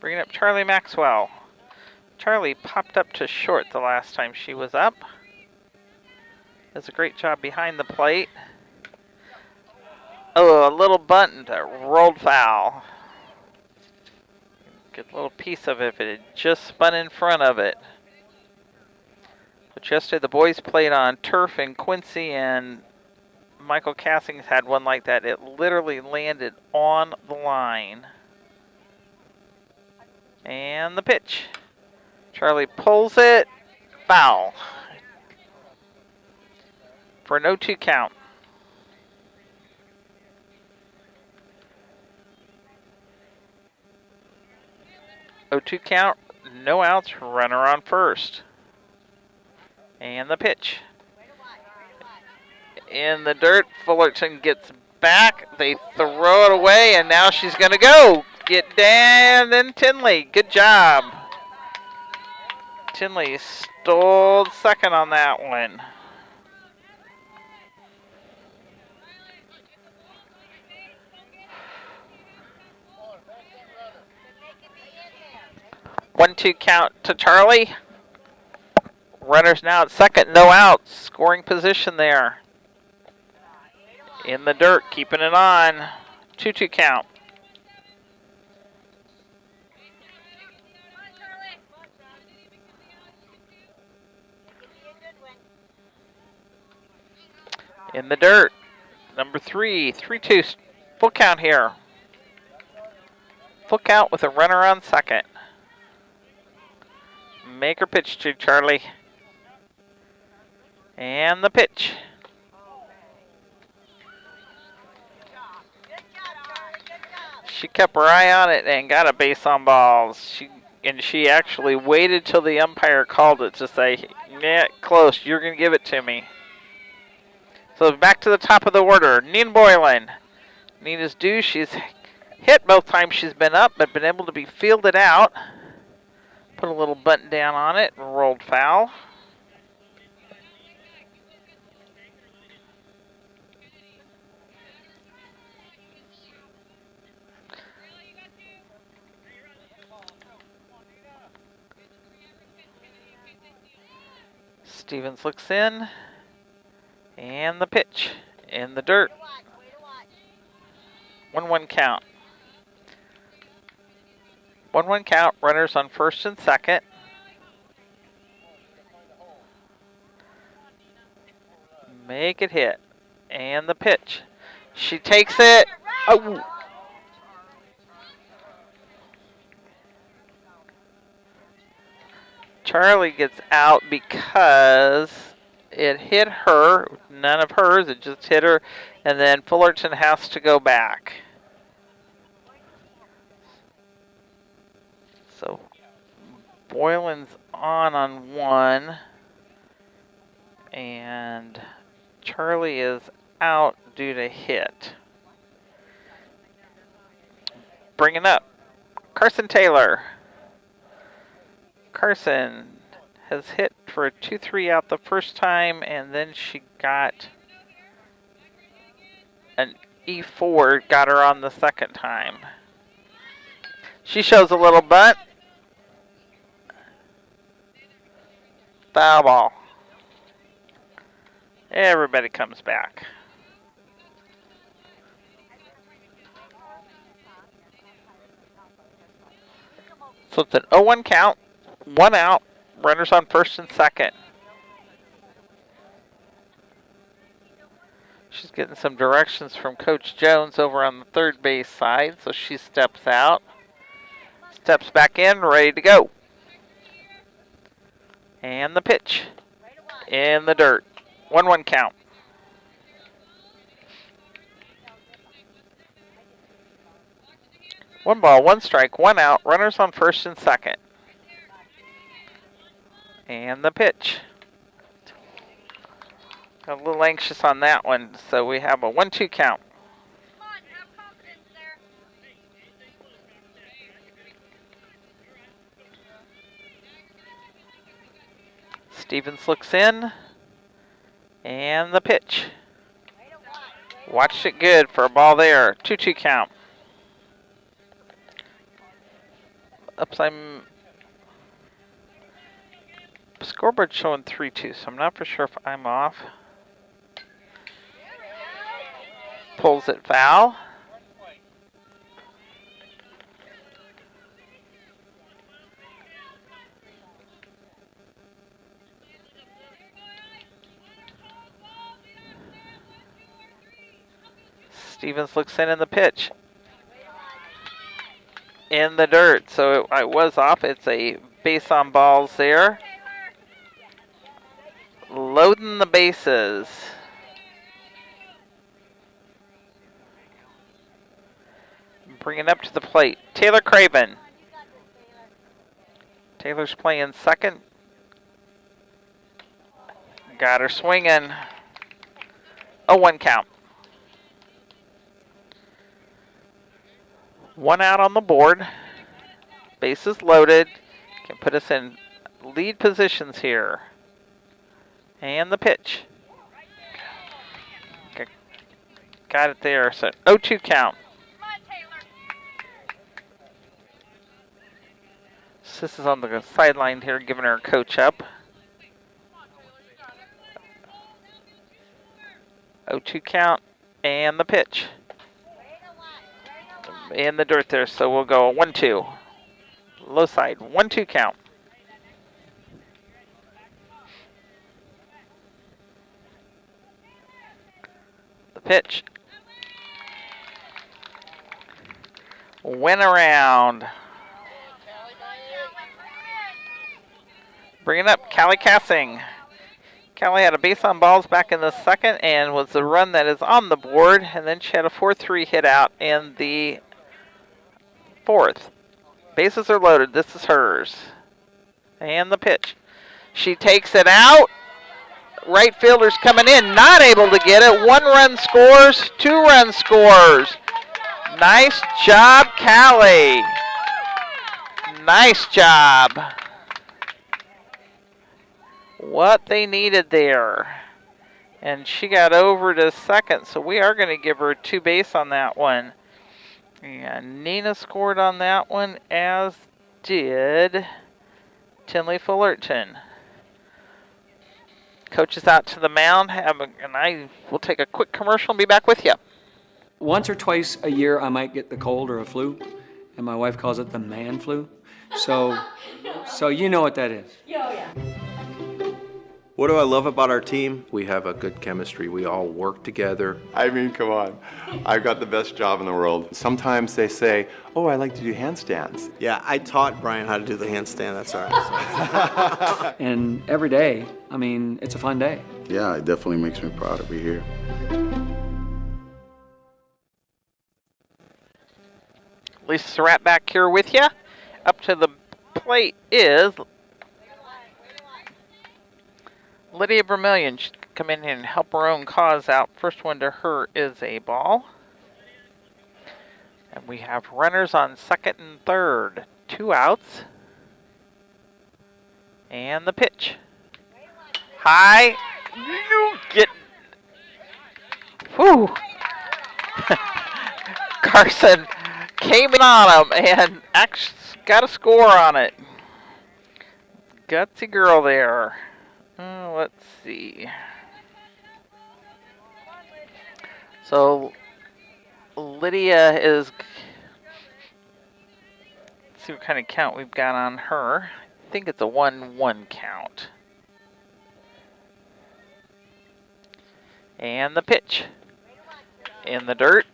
Bringing up Charlie Maxwell. Charlie popped up to short the last time she was up. Does a great job behind the plate. Oh, a little bunt rolled foul. Good little piece of it if it had just spun in front of it. But yesterday the boys played on turf in Quincy, and Michael Cassings had one like that. It literally landed on the line. And the pitch. Charlie pulls it. Foul. For an 0-2 count. 0-2 count, no outs, runner on first. And the pitch. In the dirt, Fullerton gets back. They throw it away, and now she's going to go. Get down, then Tinley. Good job. Tinley stole second on that one. 1-2 count to Charlie. Runners now at second, no outs. Scoring position there. In the dirt, keeping it on. 2-2 count. In the dirt, number 3, 3-2, full count here. Full count with a runner on second. Make her pitch to Charlie. And the pitch. She kept her eye on it and got a base on balls. She actually waited till the umpire called it to say, yeah, close, you're going to give it to me. So back to the top of the order, Nina Boylan. Nina's due. She's hit both times she's been up, but been able to be fielded out. Put a little button down on it, rolled foul. Stevens looks in. And the pitch in the dirt. 1-1 count. 1-1 count. Runners on first and second. Make it hit. And the pitch. She takes it. Oh. Charlie gets out because it hit her, none of hers, it just hit her, and then Fullerton has to go back. So Boylan's on one, and Charlie is out due to hit. Bringing up Carson Taylor. Carson has hit for a 2-3 out the first time, and then she got an E4, got her on the second time. She shows a little bunt. Foul ball. Everybody comes back. So it's an 0-1 count, 1 out. Runners on first and second. She's getting some directions from Coach Jones over on the third base side, so she steps out. Steps back in, ready to go. And the pitch. In the dirt. 1-1 count. One ball, one strike, 1 out. Runners on first and second. And the pitch. Got a little anxious on that one, so we have a 1-2 count. Stevens looks in, and the pitch. Watched it good for a ball there. 2-2 count. Upside scoreboard showing 3-2, so I'm not for sure if I'm off. Pulls it foul. Stevens looks in the pitch. In the dirt, so it was off. It's a base on balls there. Loading the bases. Bringing up to the plate, Taylor Craven. Taylor's playing second. Got her swinging. 0-1 count. 1 out on the board. Bases loaded. Can put us in lead positions here. And the pitch. Got it there. So 0-2 count. Sis is on the sideline here giving her coach up. 0-2 count and the pitch. In the dirt there, so we'll go 1-2. Low side, 1-2 count. The pitch. Went around. Bringing up Callie Cassing. Callie had a base on balls back in the second and was the run that is on the board. And then she had a 4-3 hit out in the fourth. Bases are loaded. This is hers. And the pitch. She takes it out. Right fielder's coming in. Not able to get it. 1 run scores. 2 run scores. Nice job, Callie. Nice job. What they needed there. And she got over to second, so we are going to give her 2 base on that one. And Nina scored on that one, as did Tinley Fullerton. Coach is out to the mound, and I will take a quick commercial and be back with you. Once or twice a year, I might get the cold or a flu, and my wife calls it the man flu. So you know what that is. What do I love about our team? We have a good chemistry. We all work together. I mean, come on. I've got the best job in the world. Sometimes they say, oh, I like to do handstands. Yeah, I taught Brian how to do the handstand. That's all right. And every day, I mean, it's a fun day. Yeah, it definitely makes me proud to be here. Lisa Surratt back here with you. Up to the plate is Lydia Vermillion. She'd come in and help her own cause out. First one to her is a ball. And we have runners on second and third. 2 outs. And the pitch. High. You get. Whew. Carson came in on him and actually got a score on it. Gutsy girl there. Let's see. So Lydia is. Let's see what kind of count we've got on her. I think it's a 1-1 count. And the pitch. In the dirt.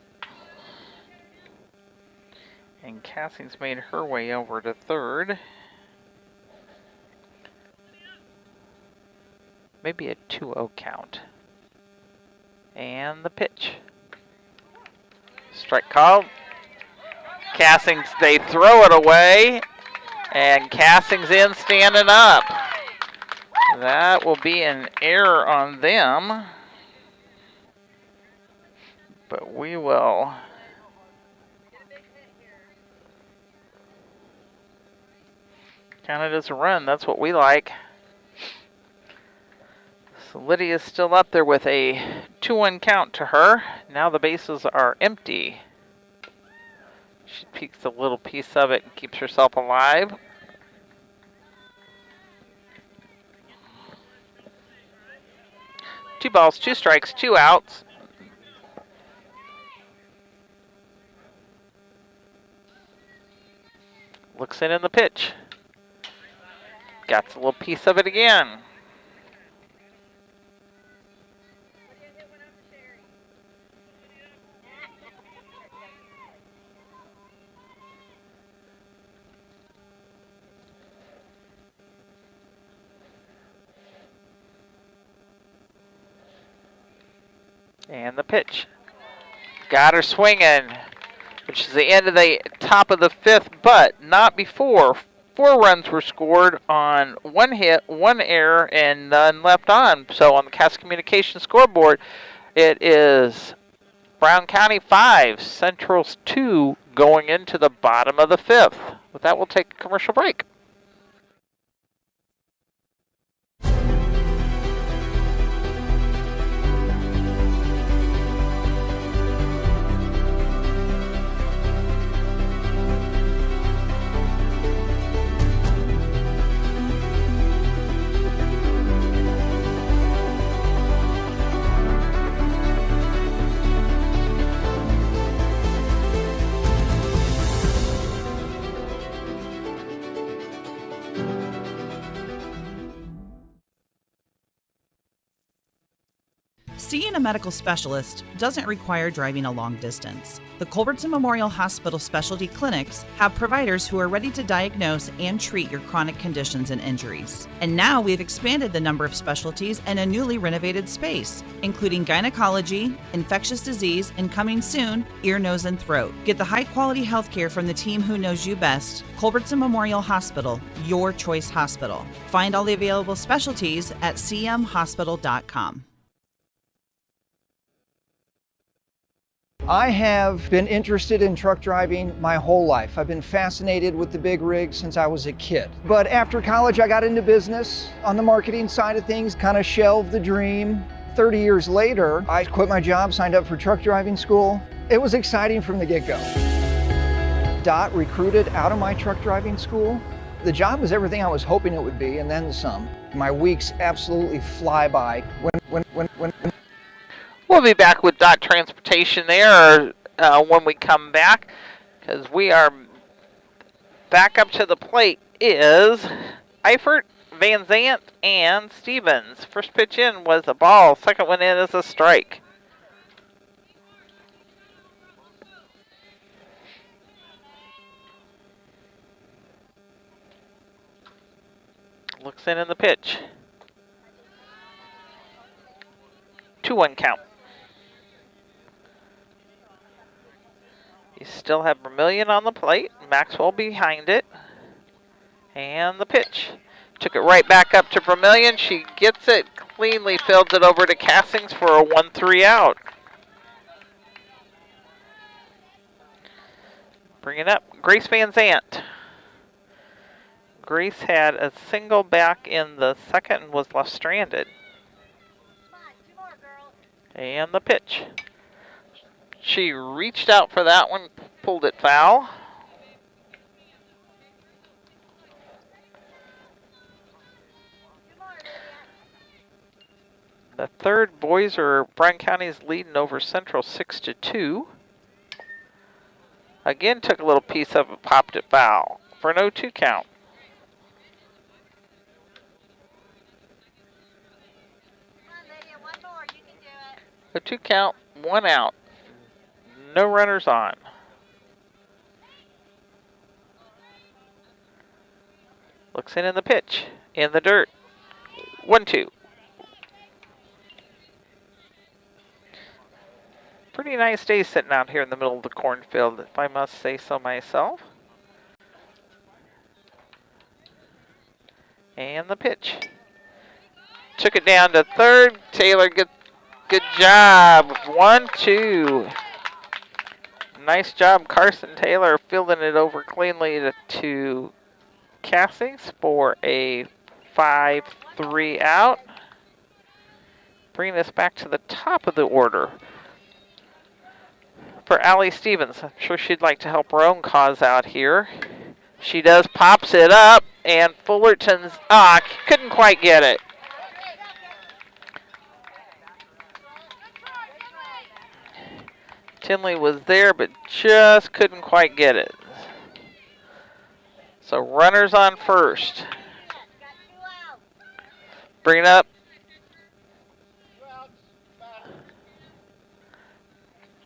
And Cassing's made her way over to third. Maybe a 2-0 count. And the pitch. Strike called. Cassing's, they throw it away. And Cassing's in standing up. That will be an error on them. But we will count it as a run. That's what we like. So Lydia's still up there with a 2-1 count to her. Now the bases are empty. She peeks a little piece of it and keeps herself alive. Two balls, 2 strikes, 2 outs. Looks in the pitch. Got a little piece of it again. And the pitch. Got her swinging, which is the end of the top of the 5th, but not before. 4 runs were scored on 1 hit, 1 error, and none left on. So on the Cass Communications scoreboard, it is Brown County 5, Central's 2, going into the bottom of the 5th. With that, we'll take a commercial break. Seeing a medical specialist doesn't require driving a long distance. The Culbertson Memorial Hospital Specialty Clinics have providers who are ready to diagnose and treat your chronic conditions and injuries. And now we've expanded the number of specialties in a newly renovated space, including gynecology, infectious disease, and coming soon, ear, nose, and throat. Get the high-quality healthcare from the team who knows you best. Culbertson Memorial Hospital, your choice hospital. Find all the available specialties at cmhospital.com. I have been interested in truck driving my whole life. I've been fascinated with the big rig since I was a kid. But after college, I got into business on the marketing side of things, kind of shelved the dream. 30 years later, I quit my job, signed up for truck driving school. It was exciting from the get-go. Dot recruited out of my truck driving school. The job was everything I was hoping it would be, and then some. My weeks absolutely fly by. We'll be back with Dot Transportation there when we come back, because we are back up to the plate is Eifert, Van Zant, and Stevens. First pitch in was a ball. Second one in is a strike. Looks in the pitch. 2-1 count. You still have Vermillion on the plate. Maxwell behind it. And the pitch. Took it right back up to Vermillion. She gets it cleanly, fields it over to Castings for a 1-3 out. Bring it up. Grace Van Zant. Grace had a single back in the second and was left stranded. And the pitch. She reached out for that one, pulled it foul. The third, boys are Bryan County's leading over Central 6-2. Again, took a little piece of it, popped it foul for an 0-2 count. A 2 count, 1 out. No runners on. Looks in the pitch. In the dirt. 1-2. Pretty nice day sitting out here in the middle of the cornfield, if I must say so myself. And the pitch. Took it down to third. Taylor gets good job. 1-2. Nice job, Carson Taylor, fielding it over cleanly to Castings for a 5-3 out. Bringing us back to the top of the order for Allie Stevens. I'm sure she'd like to help her own cause out here. She does, pops it up, and Fullerton's, couldn't quite get it. Tinley was there, but just couldn't quite get it. So runners on first. Bring it up.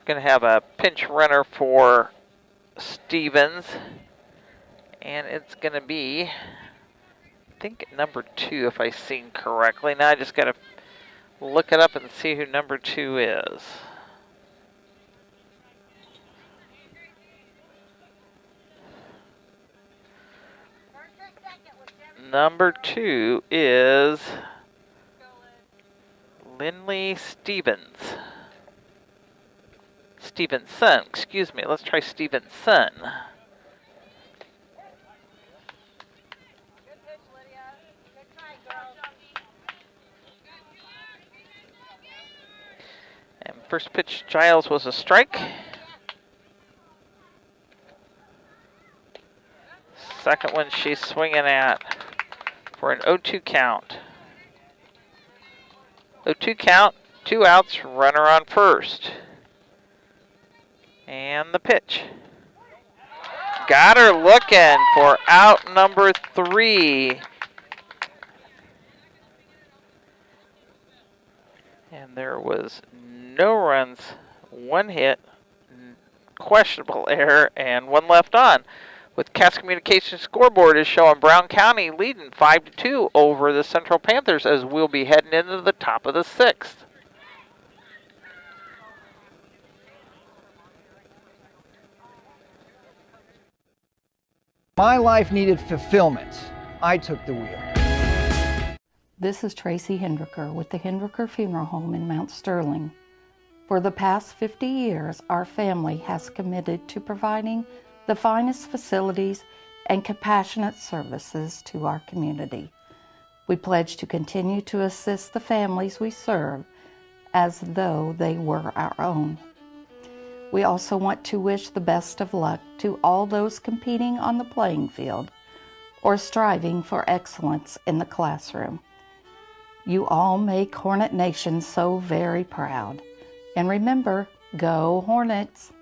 Going to have a pinch runner for Stevens. And it's going to be, I think, number 2, if I've seen correctly. Now I just got to look it up and see who number 2 is. Number 2 is Lindley Stevens. Stevenson, excuse me. Let's try Stevenson. And first pitch, Giles, was a strike. Second one she's swinging at for an 0-2 count. 0-2 count, 2 outs, runner on first. And the pitch. Got her looking for out number 3. And there was no runs, 1 hit, questionable error, and 1 left on. With Cass Communications scoreboard is showing Brown County leading 5-2 over the Central Panthers as we'll be heading into the top of the 6th. My life needed fulfillment. I took the wheel. This is Tracy Hendricker with the Hendricker Funeral Home in Mount Sterling. For the past 50 years, our family has committed to providing the finest facilities and compassionate services to our community. We pledge to continue to assist the families we serve as though they were our own. We also want to wish the best of luck to all those competing on the playing field or striving for excellence in the classroom. You all make Hornet Nation so very proud. And remember, go Hornets!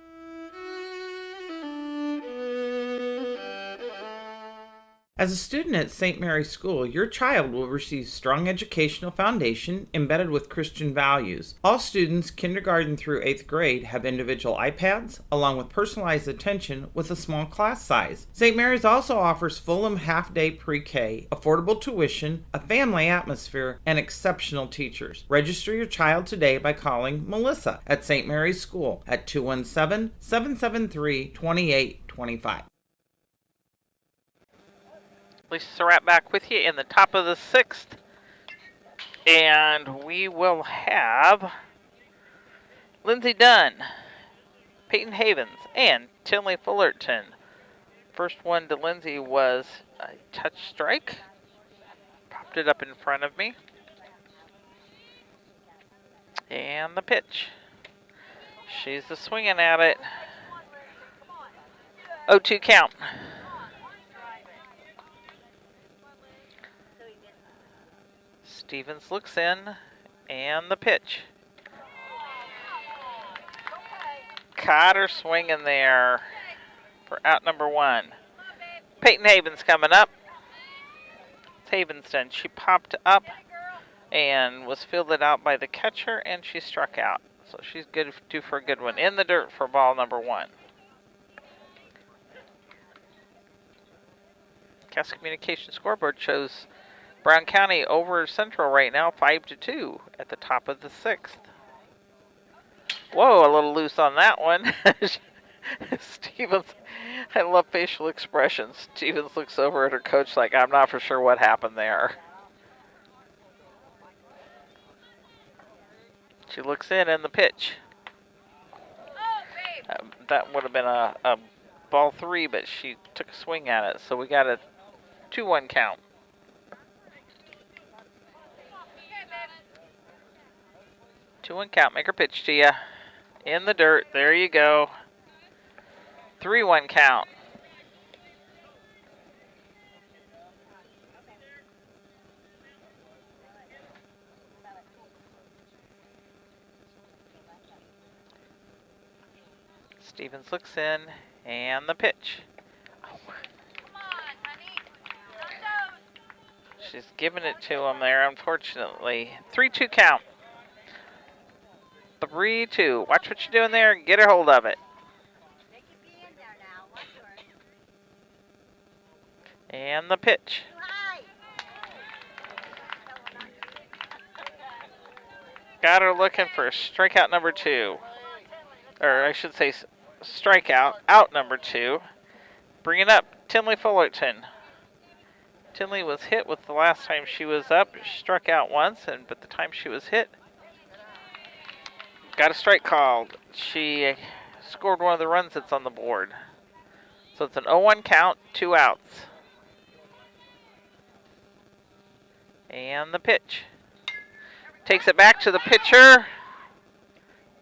As a student at St. Mary's School, your child will receive strong educational foundation embedded with Christian values. All students, kindergarten through 8th grade, have individual iPads, along with personalized attention with a small class size. St. Mary's also offers Fulham half-day pre-K, affordable tuition, a family atmosphere, and exceptional teachers. Register your child today by calling Melissa at St. Mary's School at 217-773-2825. Lisa Surratt back with you in the top of the 6th. And we will have Lindsey Dunn, Peyton Havens, and Tinley Fullerton. First one to Lindsey was a touch strike. Popped it up in front of me. And the pitch. She's the swinging at it. 0-2 count. Stevens looks in, and the pitch. Caught her swinging there for out number 1. Peyton Havens coming up. It's Havens done. She popped up and was fielded out by the catcher, and she struck out. So she's due for a good one. In the dirt for ball number 1. Cass Communications scoreboard shows Brown County over Central right now, 5-2 at the top of the 6th. Whoa, a little loose on that one. Stevens, I love facial expressions. Stevens looks over at her coach like, I'm not for sure what happened there. She looks in the pitch. That would have been a ball 3, but she took a swing at it. So we got a 2-1 count. Two and count. Make her pitch to you. In the dirt. There you go. 3-1 count. Stevens looks in, and the pitch. She's giving it to him there, unfortunately. 3-2 count. 3-2. Watch what you're doing there and get a hold of it. And the pitch. Got her looking for strikeout number 2. Or I should say strikeout, out number 2. Bringing up Tinley Fullerton. Tinley was hit with the last time she was up. She struck out once, but the time she was hit, got a strike called. She scored one of the runs that's on the board. So it's an 0-1 count, 2 outs. And the pitch. Takes it back to the pitcher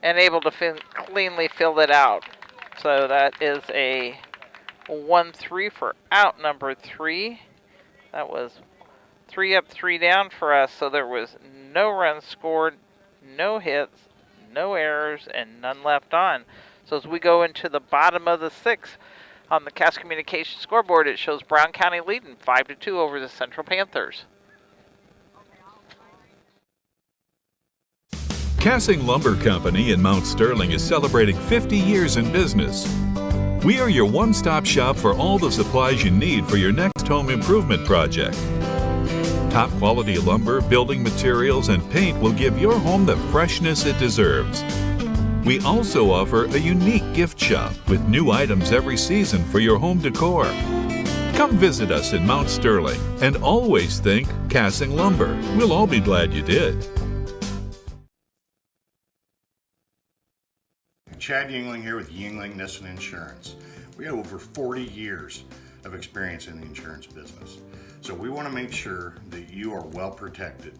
and able to cleanly fill it out. So that is a 1-3 for out number 3. That was 3 up, 3 down for us. So there was no runs scored, no hits, no errors, and none left on. So as we go into the bottom of the 6th, on the Cass Communications scoreboard, it shows Brown County leading 5-2 over the Central Panthers. Cassing Lumber Company in Mount Sterling is celebrating 50 years in business. We are your one-stop shop for all the supplies you need for your next home improvement project. Top quality lumber, building materials, and paint will give your home the freshness it deserves. We also offer a unique gift shop with new items every season for your home decor. Come visit us in Mount Sterling and always think Cassing Lumber. We'll all be glad you did. Chad Yingling here with Yingling Nissen Insurance. We have over 40 years of experience in the insurance business. So we want to make sure that you are well protected.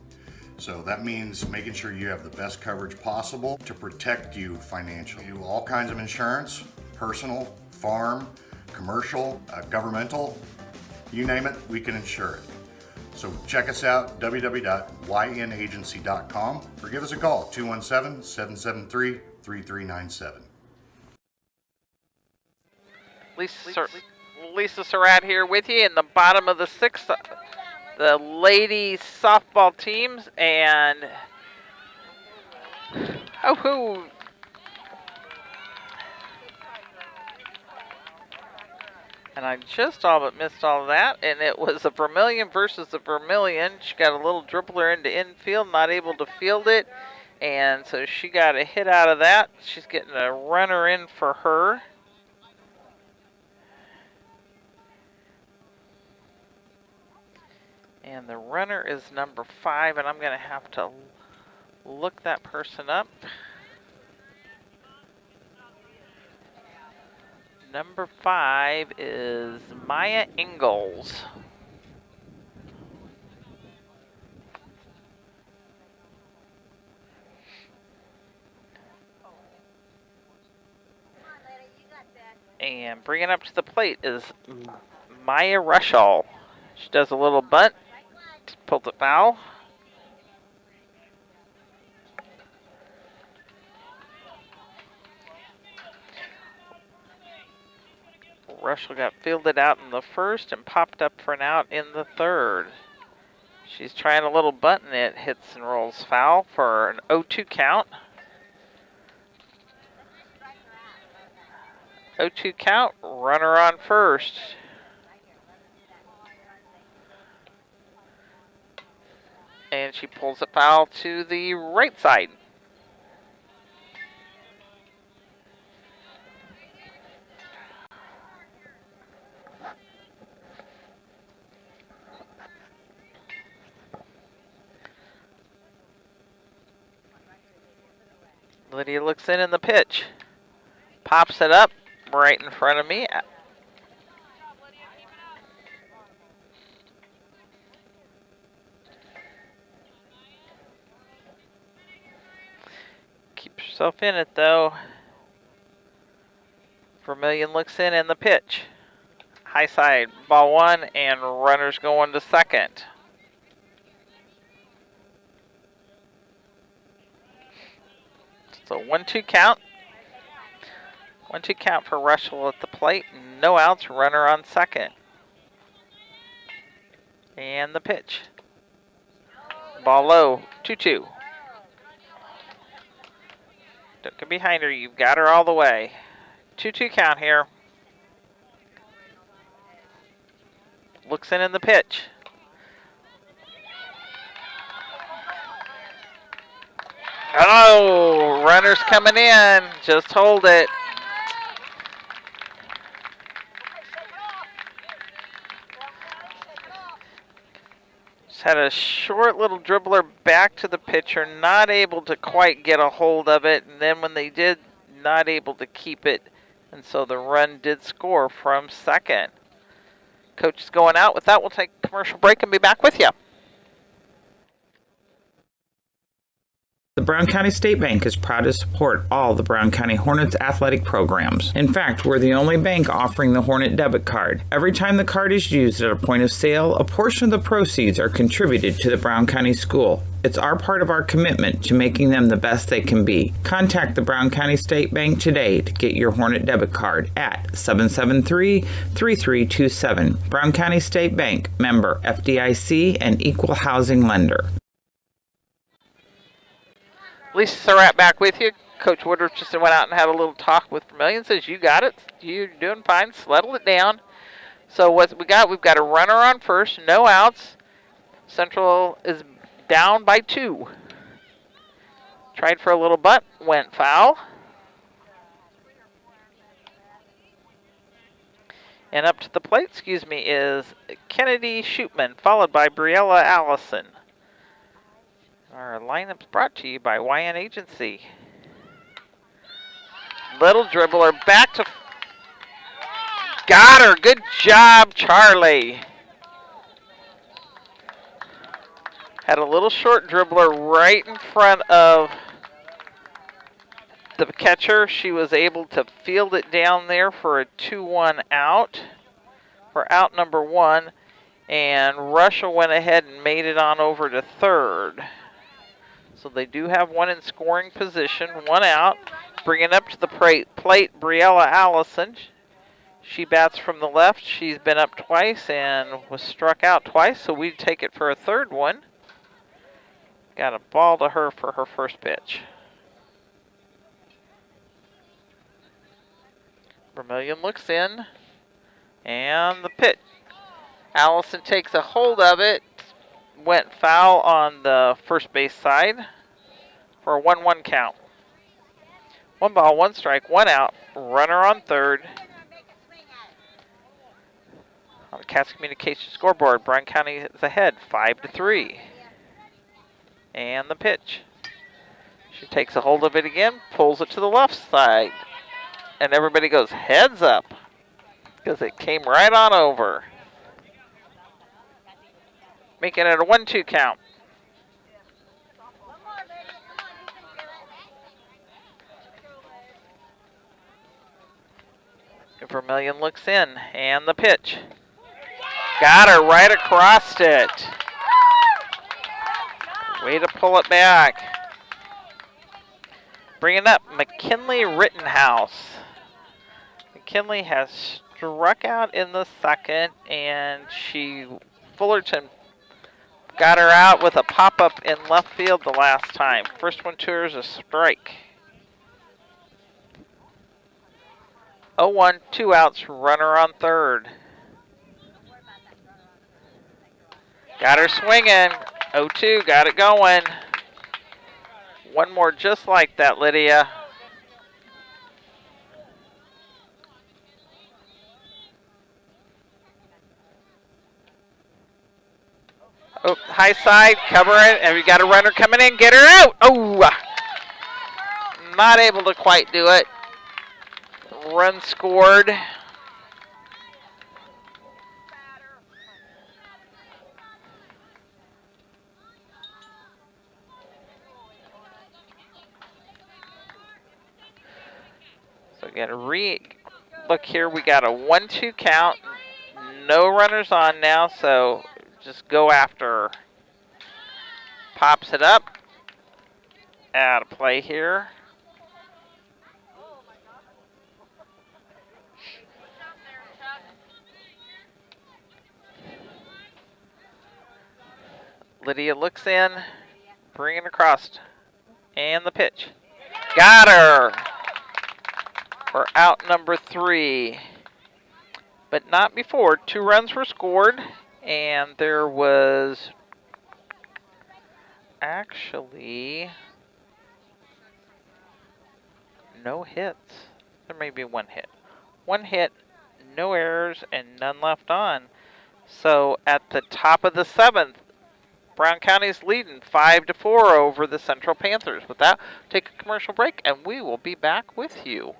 So that means making sure you have the best coverage possible to protect you financially. We do all kinds of insurance, personal, farm, commercial, governmental, you name it, we can insure it. So check us out, www.ynagency.com, or give us a call, 217-773-3397. Lisa Surratt here with you in the bottom of the sixth. The ladies softball teams and and I just all but missed all of that, and it was a Vermilion versus the Vermilion. She got a little dribbler into infield, not able to field it, and so she got a hit out of that. She's getting a runner in for her. And the runner is number 5, and I'm going to have to look that person up. Number 5 is Maya Ingalls. And bringing up to the plate is Maya Rushall. She does a little bunt. Pulls it foul. Rushall got fielded out in the first and popped up for an out in the third. She's trying a little bunt and it hits and rolls foul for an 0-2 count. 0-2 count, runner on first. And she pulls it foul to the right side. Lydia looks in the pitch. Pops it up right in front of me. Keep yourself in it though. Vermilion looks in the pitch. High side, ball 1, and runners going to second. So 1-2 count. 1-2 count for Rushall at the plate. No outs, runner on second. And the pitch. Ball low, 2-2. Don't get behind her, you've got her all the way. 2-2 count here. Looks in the pitch. Oh, runner's coming in. Just hold it. Just had a short little dribbler back to the pitcher, not able to quite get a hold of it, and then when they did, not able to keep it, and so the run did score from second. Coach is going out. With that, we'll take a commercial break and be back with you. The Brown County State Bank is proud to support all the Brown County Hornets athletic programs. In fact, we're the only bank offering the Hornet debit card. Every time the card is used at a point of sale, a portion of the proceeds are contributed to the Brown County School. It's our part of our commitment to making them the best they can be. Contact the Brown County State Bank today to get your Hornet debit card at 773-3327. Brown County State Bank, member FDIC and equal housing lender. Lisa Surratt back with you. Coach Woodruff just went out and had a little talk with Vermillion. Says, you got it. You're doing fine. Settle it down. So what we got, we've got a runner on first, no outs. Central is down by 2. Tried for a little butt, went foul. And up to the plate, is Kennedy Shootman, followed by Briella Allison. Our lineup's brought to you by YN Agency. Little dribbler back to... Got her. Good job, Charlie. Had a little short dribbler right in front of the catcher. She was able to field it down there for a 2-1 out. For out number 1. And Russia went ahead and made it on over to third. So they do have one in scoring position, 1 out. Bringing up to the plate, Briella Allison. She bats from the left. She's been up twice and was struck out twice, so we take it for a third one. Got a ball to her for her first pitch. Vermillion looks in, and the pitch. Allison takes a hold of it. Went foul on the first base side for a 1-1 count. 1 ball, 1 strike, 1 out. Runner on third. On the Cass Communications scoreboard, Bryan County is ahead 5-3. And the pitch. She takes a hold of it again, pulls it to the left side. And everybody goes heads up because it came right on over. Making it a 1-2 count. Vermillion looks in, and the pitch. Got her right across it. Way to pull it back. Bringing up McKinley Rittenhouse. McKinley has struck out in the second, and Fullerton got her out with a pop-up in left field the last time. First one to her is a strike. 0-1, 2 outs, runner on third. Got her swinging. 0-2, got it going. One more just like that, Lydia. Oh, high side, cover it, and we got a runner coming in, get her out. Oh, not able to quite do it. Run scored. So again, look here, we got a 1-2 count. No runners on now, so just go after her. Pops it up. Out of play here. Lydia looks in, bringing across, and the pitch. Got her for out number 3. But not before. 2 runs were scored, and there was actually no hits. There may be 1 hit. 1 hit, no errors, and none left on. So at the top of the 7th, Brown County's leading 5-4 over the Central Panthers. With that, take a commercial break, and we will be back with you.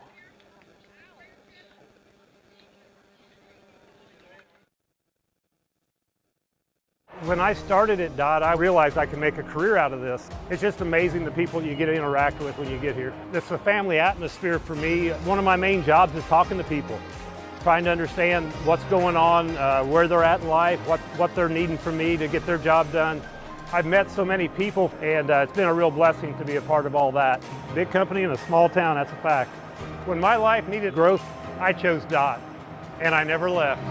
When I started at DOT, I realized I could make a career out of this. It's just amazing the people you get to interact with when you get here. It's a family atmosphere for me. One of my main jobs is talking to people, trying to understand what's going on, where they're at in life, what they're needing from me to get their job done. I've met so many people, and it's been a real blessing to be a part of all that. Big company in a small town, that's a fact. When my life needed growth, I chose DOT, and I never left.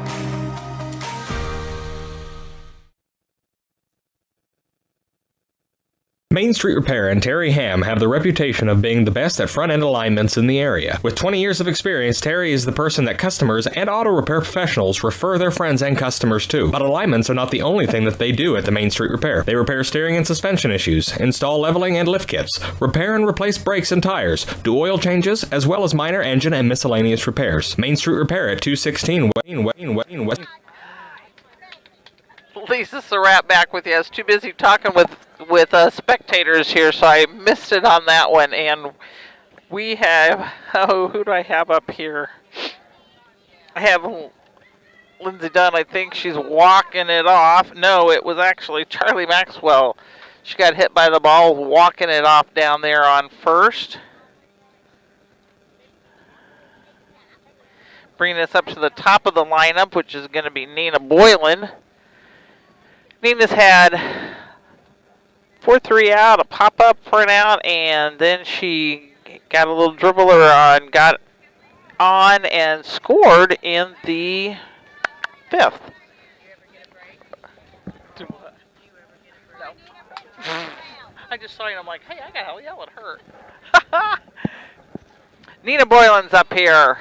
Main Street Repair and Terry Ham have the reputation of being the best at front-end alignments in the area. With 20 years of experience, Terry is the person that customers and auto repair professionals refer their friends and customers to. But alignments are not the only thing that they do at the Main Street Repair. They repair steering and suspension issues, install leveling and lift kits, repair and replace brakes and tires, do oil changes, as well as minor engine and miscellaneous repairs. Main Street Repair at 216 West. Lisa Surratt back with you. I was too busy talking with spectators here, so I missed it on that one. And we have, who do I have up here? I have Lindsay Dunn. I think she's walking it off. No, it was actually Charlie Maxwell. She got hit by the ball walking it off down there on first. Bringing us up to the top of the lineup, which is going to be Nina Boylan. Nina's had 4-3 out, a pop-up for an out, and then she got a little dribbler on, got on and scored in the 5th. I just saw you and I'm like, hey, I gotta yell at her. Nina Boylan's up here.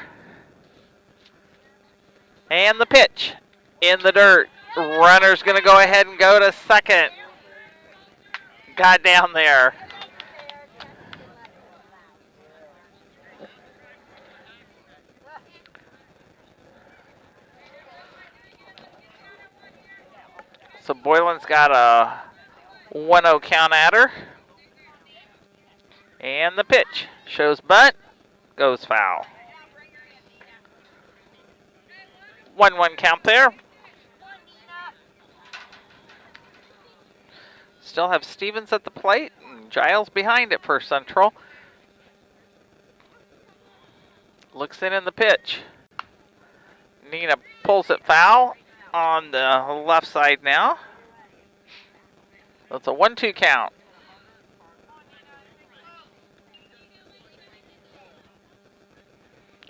And the pitch in the dirt. Runner's going to go ahead and go to second. Got down there. So Boylan's got a 1-0 count at her. And the pitch shows bunt, goes foul. 1-1 count there. Still have Stevens at the plate, and Giles behind it for Central. Looks in the pitch. Nina pulls it foul on the left side now. That's a 1-2 count.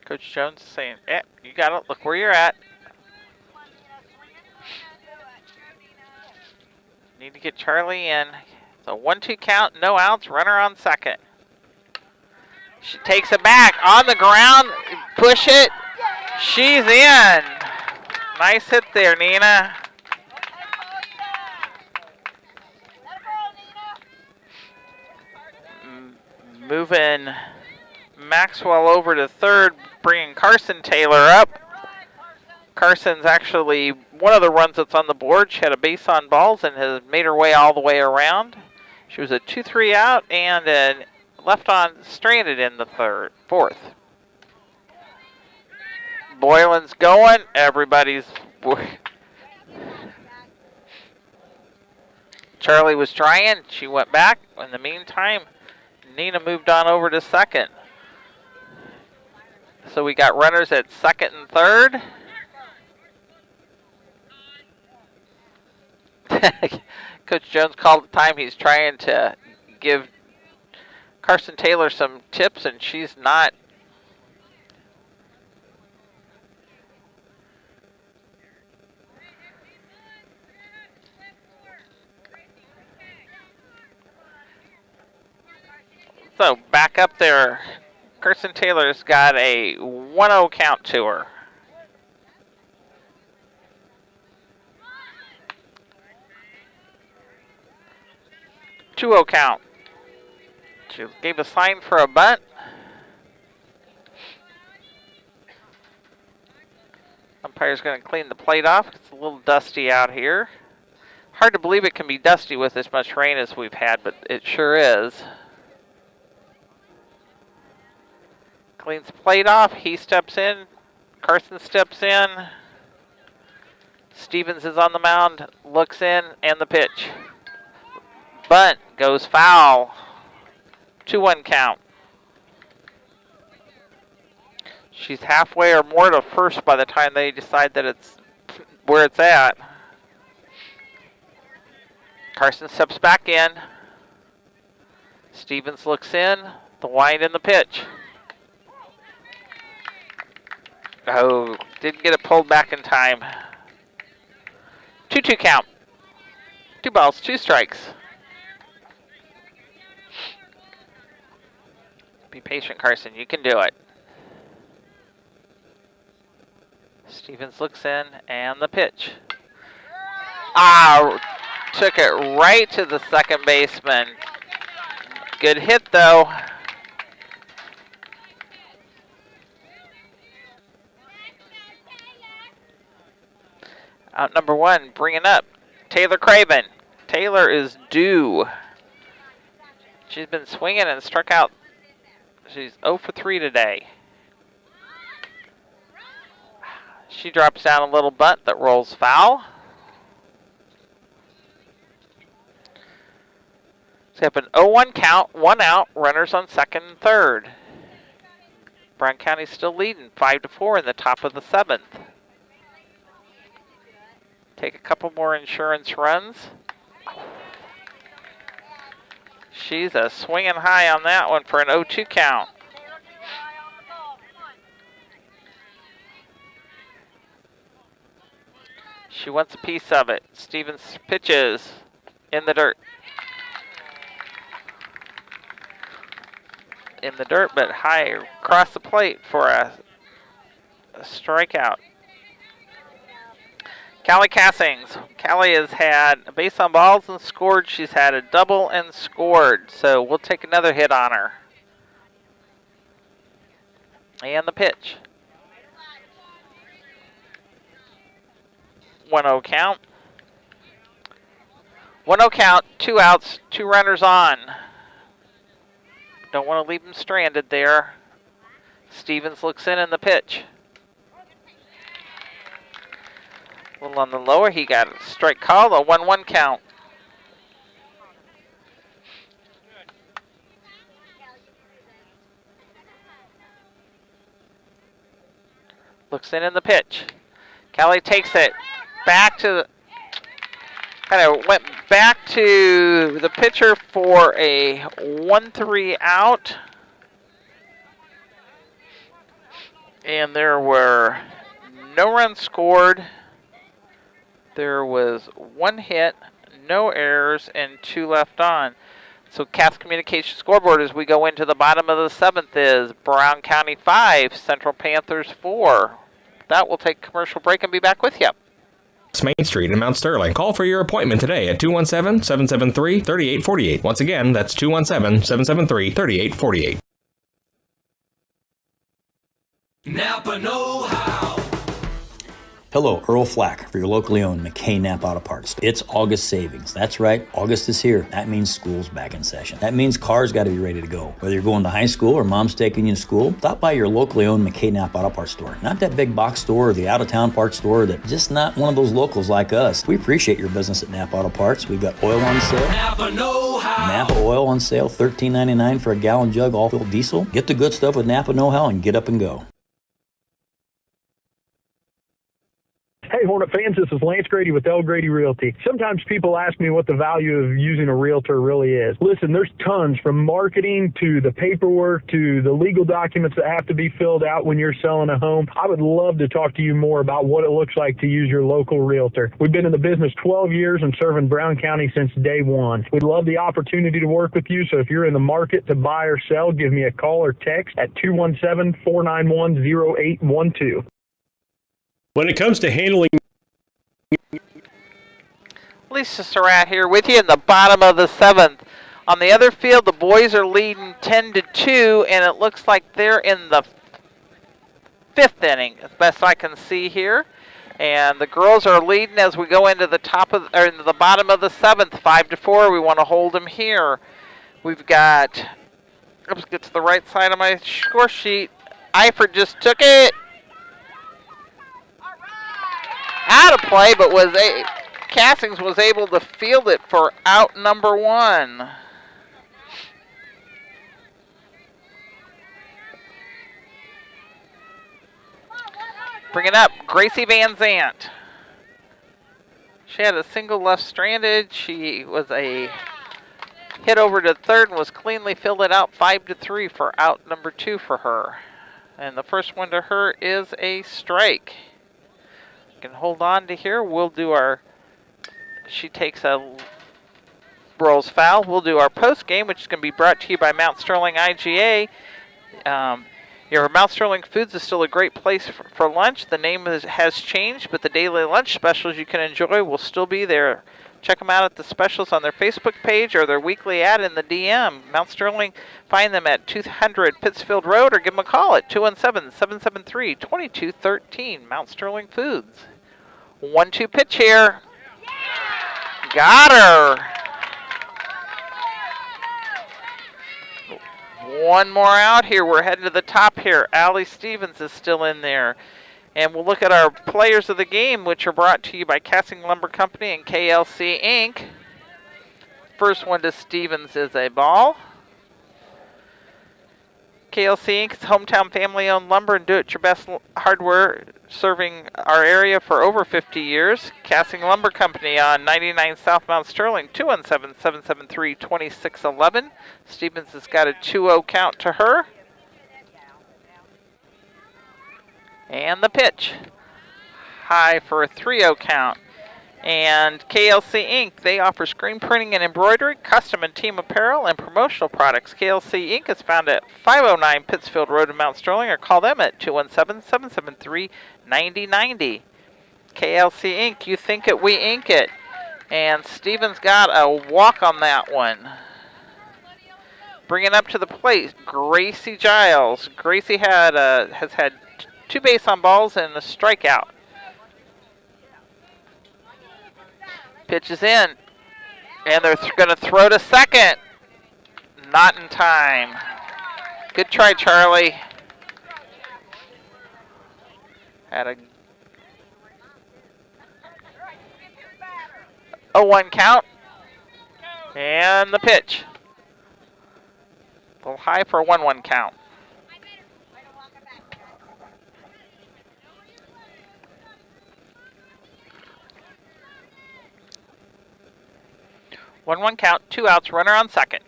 Coach Jones is saying, you got it, look where you're at. Need to get Charlie in. It's a 1-2 count, no outs, runner on second. She takes it back on the ground, push it. She's in. Nice hit there, Nina. Moving Maxwell over to third, bringing Carson Taylor up. Carson's actually one of the runs that's on the board. She had a base on balls and has made her way all the way around. She was a 2-3 out and a left on stranded in the fourth. Boylan's going. Everybody's... Charlie was trying. She went back. In the meantime, Nina moved on over to second. So we got runners at second and third. Coach Jones called the time. He's trying to give Carson Taylor some tips, and she's not. So back up there, Carson Taylor's got a 1-0 count to her. Two-0 count. She gave a sign for a bunt. Umpire's going to clean the plate off. It's a little dusty out here. Hard to believe it can be dusty with as much rain as we've had, but it sure is. Cleans the plate off. He steps in. Carson steps in. Stevens is on the mound. Looks in, and the pitch. Bunt goes foul. 2-1 count. She's halfway or more to first by the time they decide that it's where it's at. Carson steps back in. Stevens looks in. The wind and the pitch. Oh, didn't get it pulled back in time. 2-2 count. 2 balls, 2 strikes. Be patient, Carson. You can do it. Stevens looks in, and the pitch. Took it right to the second baseman. Good hit, though. Out number 1, bringing up Taylor Craven. Taylor is due. She's been swinging and struck out. She's 0 for 3 today. She drops down a little bunt that rolls foul. So have an 0-1 count, 1 out, runners on second and third. Brown County's still leading 5-4 in the top of the 7th. Take a couple more insurance runs. She's a swinging high on that one for an 0-2 count. She wants a piece of it. Stevens pitches in the dirt. In the dirt, but high across the plate for a strikeout. Callie Cassings. Callie has had a base on balls and scored. She's had a double and scored. So we'll take another hit on her. And the pitch. 1-0 count. 1-0 count, 2 outs, 2 runners on. Don't want to leave them stranded there. Stevens looks in the pitch. A little on the lower, he got a strike call, a 1-1 count. Looks in the pitch. Kelly takes it back to went back to the pitcher for a 1-3 out. And there were no runs scored. There was 1 hit, no errors, and 2 left on. So Cass Communication scoreboard as we go into the bottom of the 7th is Brown County 5, Central Panthers 4. That will take a commercial break and be back with you. Main Street in Mount Sterling. Call for your appointment today at 217-773-3848. Once again, that's 217-773-3848. Napa know-how. Hello, Earl Flack for your locally owned McKay Napa Auto Parts. It's August savings. That's right, August is here. That means school's back in session. That means cars got to be ready to go. Whether you're going to high school or mom's taking you to school, stop by your locally owned McKay Napa Auto Parts store. Not that big box store or the out-of-town parts store that just not one of those locals like us. We appreciate your business at Napa Auto Parts. We've got oil on sale. Napa know-how. Napa oil on sale, $13.99 for a gallon jug, all-filled diesel. Get the good stuff with Napa know-how and get up and go. Hey, Hornet fans, this is Lance Grady with L. Grady Realty. Sometimes people ask me what the value of using a realtor really is. Listen, there's tons, from marketing to the paperwork to the legal documents that have to be filled out when you're selling a home. I would love to talk to you more about what it looks like to use your local realtor. We've been in the business 12 years and serving Brown County since day one. We'd love the opportunity to work with you, so if you're in the market to buy or sell, give me a call or text at 217-491-0812. When it comes to handling... Lisa Surratt here with you in the bottom of the 7th. On the other field, the boys are leading 10-2, and it looks like they're in the 5th inning, as best I can see here. And the girls are leading as we go into the into the bottom of the 7th, 5-4. We want to hold them here. We've got, let's get to the right side of my score sheet. Eifert just took it out of play, but Cassings was able to field it for out number 1. Bringing up Gracie Van Zant. She had a single left stranded. She was a hit over to third and was cleanly fielded out 5-3 for out number 2 for her. And the first one to her is a strike. Can hold on to here. We'll do our, she takes a rolls foul. We'll do our post game, which is going to be brought to you by Mount Sterling IGA. Your Mount Sterling Foods is still a great place for lunch. The name has changed, but the daily lunch specials you can enjoy will still be there. Check them out at the specials on their Facebook page or their weekly ad in the DM. Mount Sterling, find them at 200 Pittsfield Road or give them a call at 217-773-2213. Mount Sterling Foods. 1-2 pitch here. Got her. One more out here. We're heading to the top here. Allie Stevens is still in there. And we'll look at our players of the game, which are brought to you by Casting Lumber Company and KLC Inc. First one to Stevens is a ball. KLC Inc. is hometown family-owned lumber and do-it-your-best hardware serving our area for over 50 years. Casting Lumber Company on 99 South Mount Sterling, 217-773-2611. Stevens has got a 2-0 count to her. And the pitch. High for a 3-0 count. And KLC Inc., they offer screen printing and embroidery, custom and team apparel, and promotional products. KLC Inc. is found at 509 Pittsfield Road in Mount Sterling, or call them at 217-773-9090. KLC Inc., you think it, we ink it. And Stevens got a walk on that one. Bringing up to the plate, Gracie Giles. Gracie has had 2 base on balls and a strikeout. Pitch is in, and they're going to throw to second. Not in time. Good try, Charlie. Had a 0-1 count, and the pitch. A little high for a 1-1 count. One count, 2 outs, runner on second.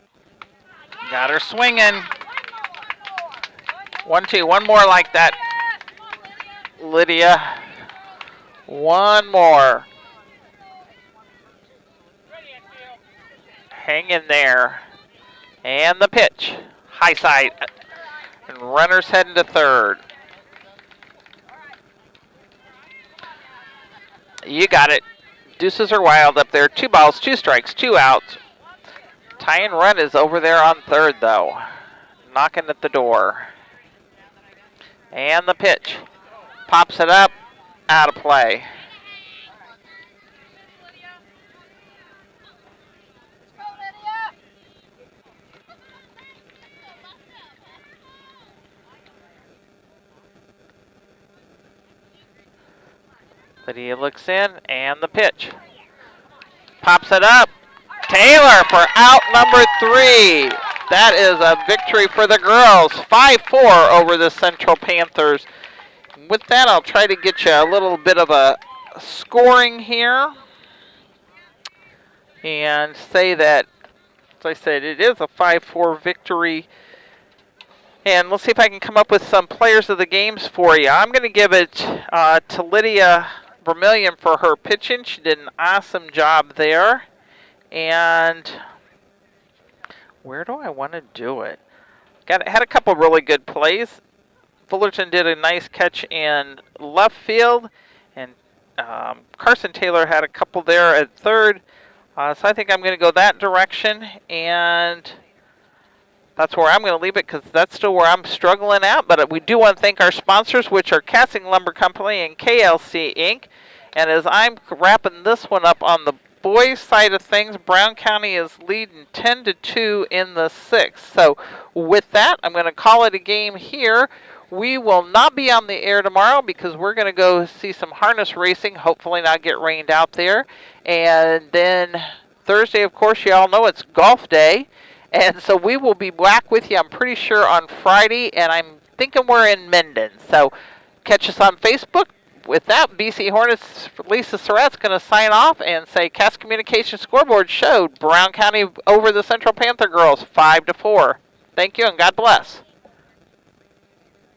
Got her swinging. 1-2, one more like that, Lydia. One more. Hang in there. And the pitch. High side. And runners heading to third. You got it. Deuces are wild up there. 2 balls, 2 strikes, 2 outs. Tying run is over there on third, though. Knocking at the door. And the pitch. Pops it up. Out of play. Lydia looks in, and the pitch. Pops it up. Taylor for out number 3. That is a victory for the girls. 5-4 over the Central Panthers. With that, I'll try to get you a little bit of a scoring here. And say that, as I said, it is a 5-4 victory. And let's see if I can come up with some players of the games for you. I'm going to give it to Lydia Vermillion for her pitching. She did an awesome job there. And where do I want to do it? Had a couple really good plays. Fullerton did a nice catch in left field, and Carson Taylor had a couple there at third. So I think I'm going to go that direction, and that's where I'm going to leave it because that's still where I'm struggling at. But we do want to thank our sponsors, which are Casting Lumber Company and KLC Inc. And as I'm wrapping this one up on the boys' side of things, Brown County is leading 10-2 in the 6th. So with that, I'm going to call it a game here. We will not be on the air tomorrow because we're going to go see some harness racing, hopefully not get rained out there. And then Thursday, of course, you all know it's golf day. And so we will be back with you, I'm pretty sure, on Friday. And I'm thinking we're in Menden. So catch us on Facebook. With that, BC Hornets' Lisa Surratt's going to sign off and say Cast Communication Scoreboard showed Brown County over the Central Panther girls 5-4. Thank you and God bless.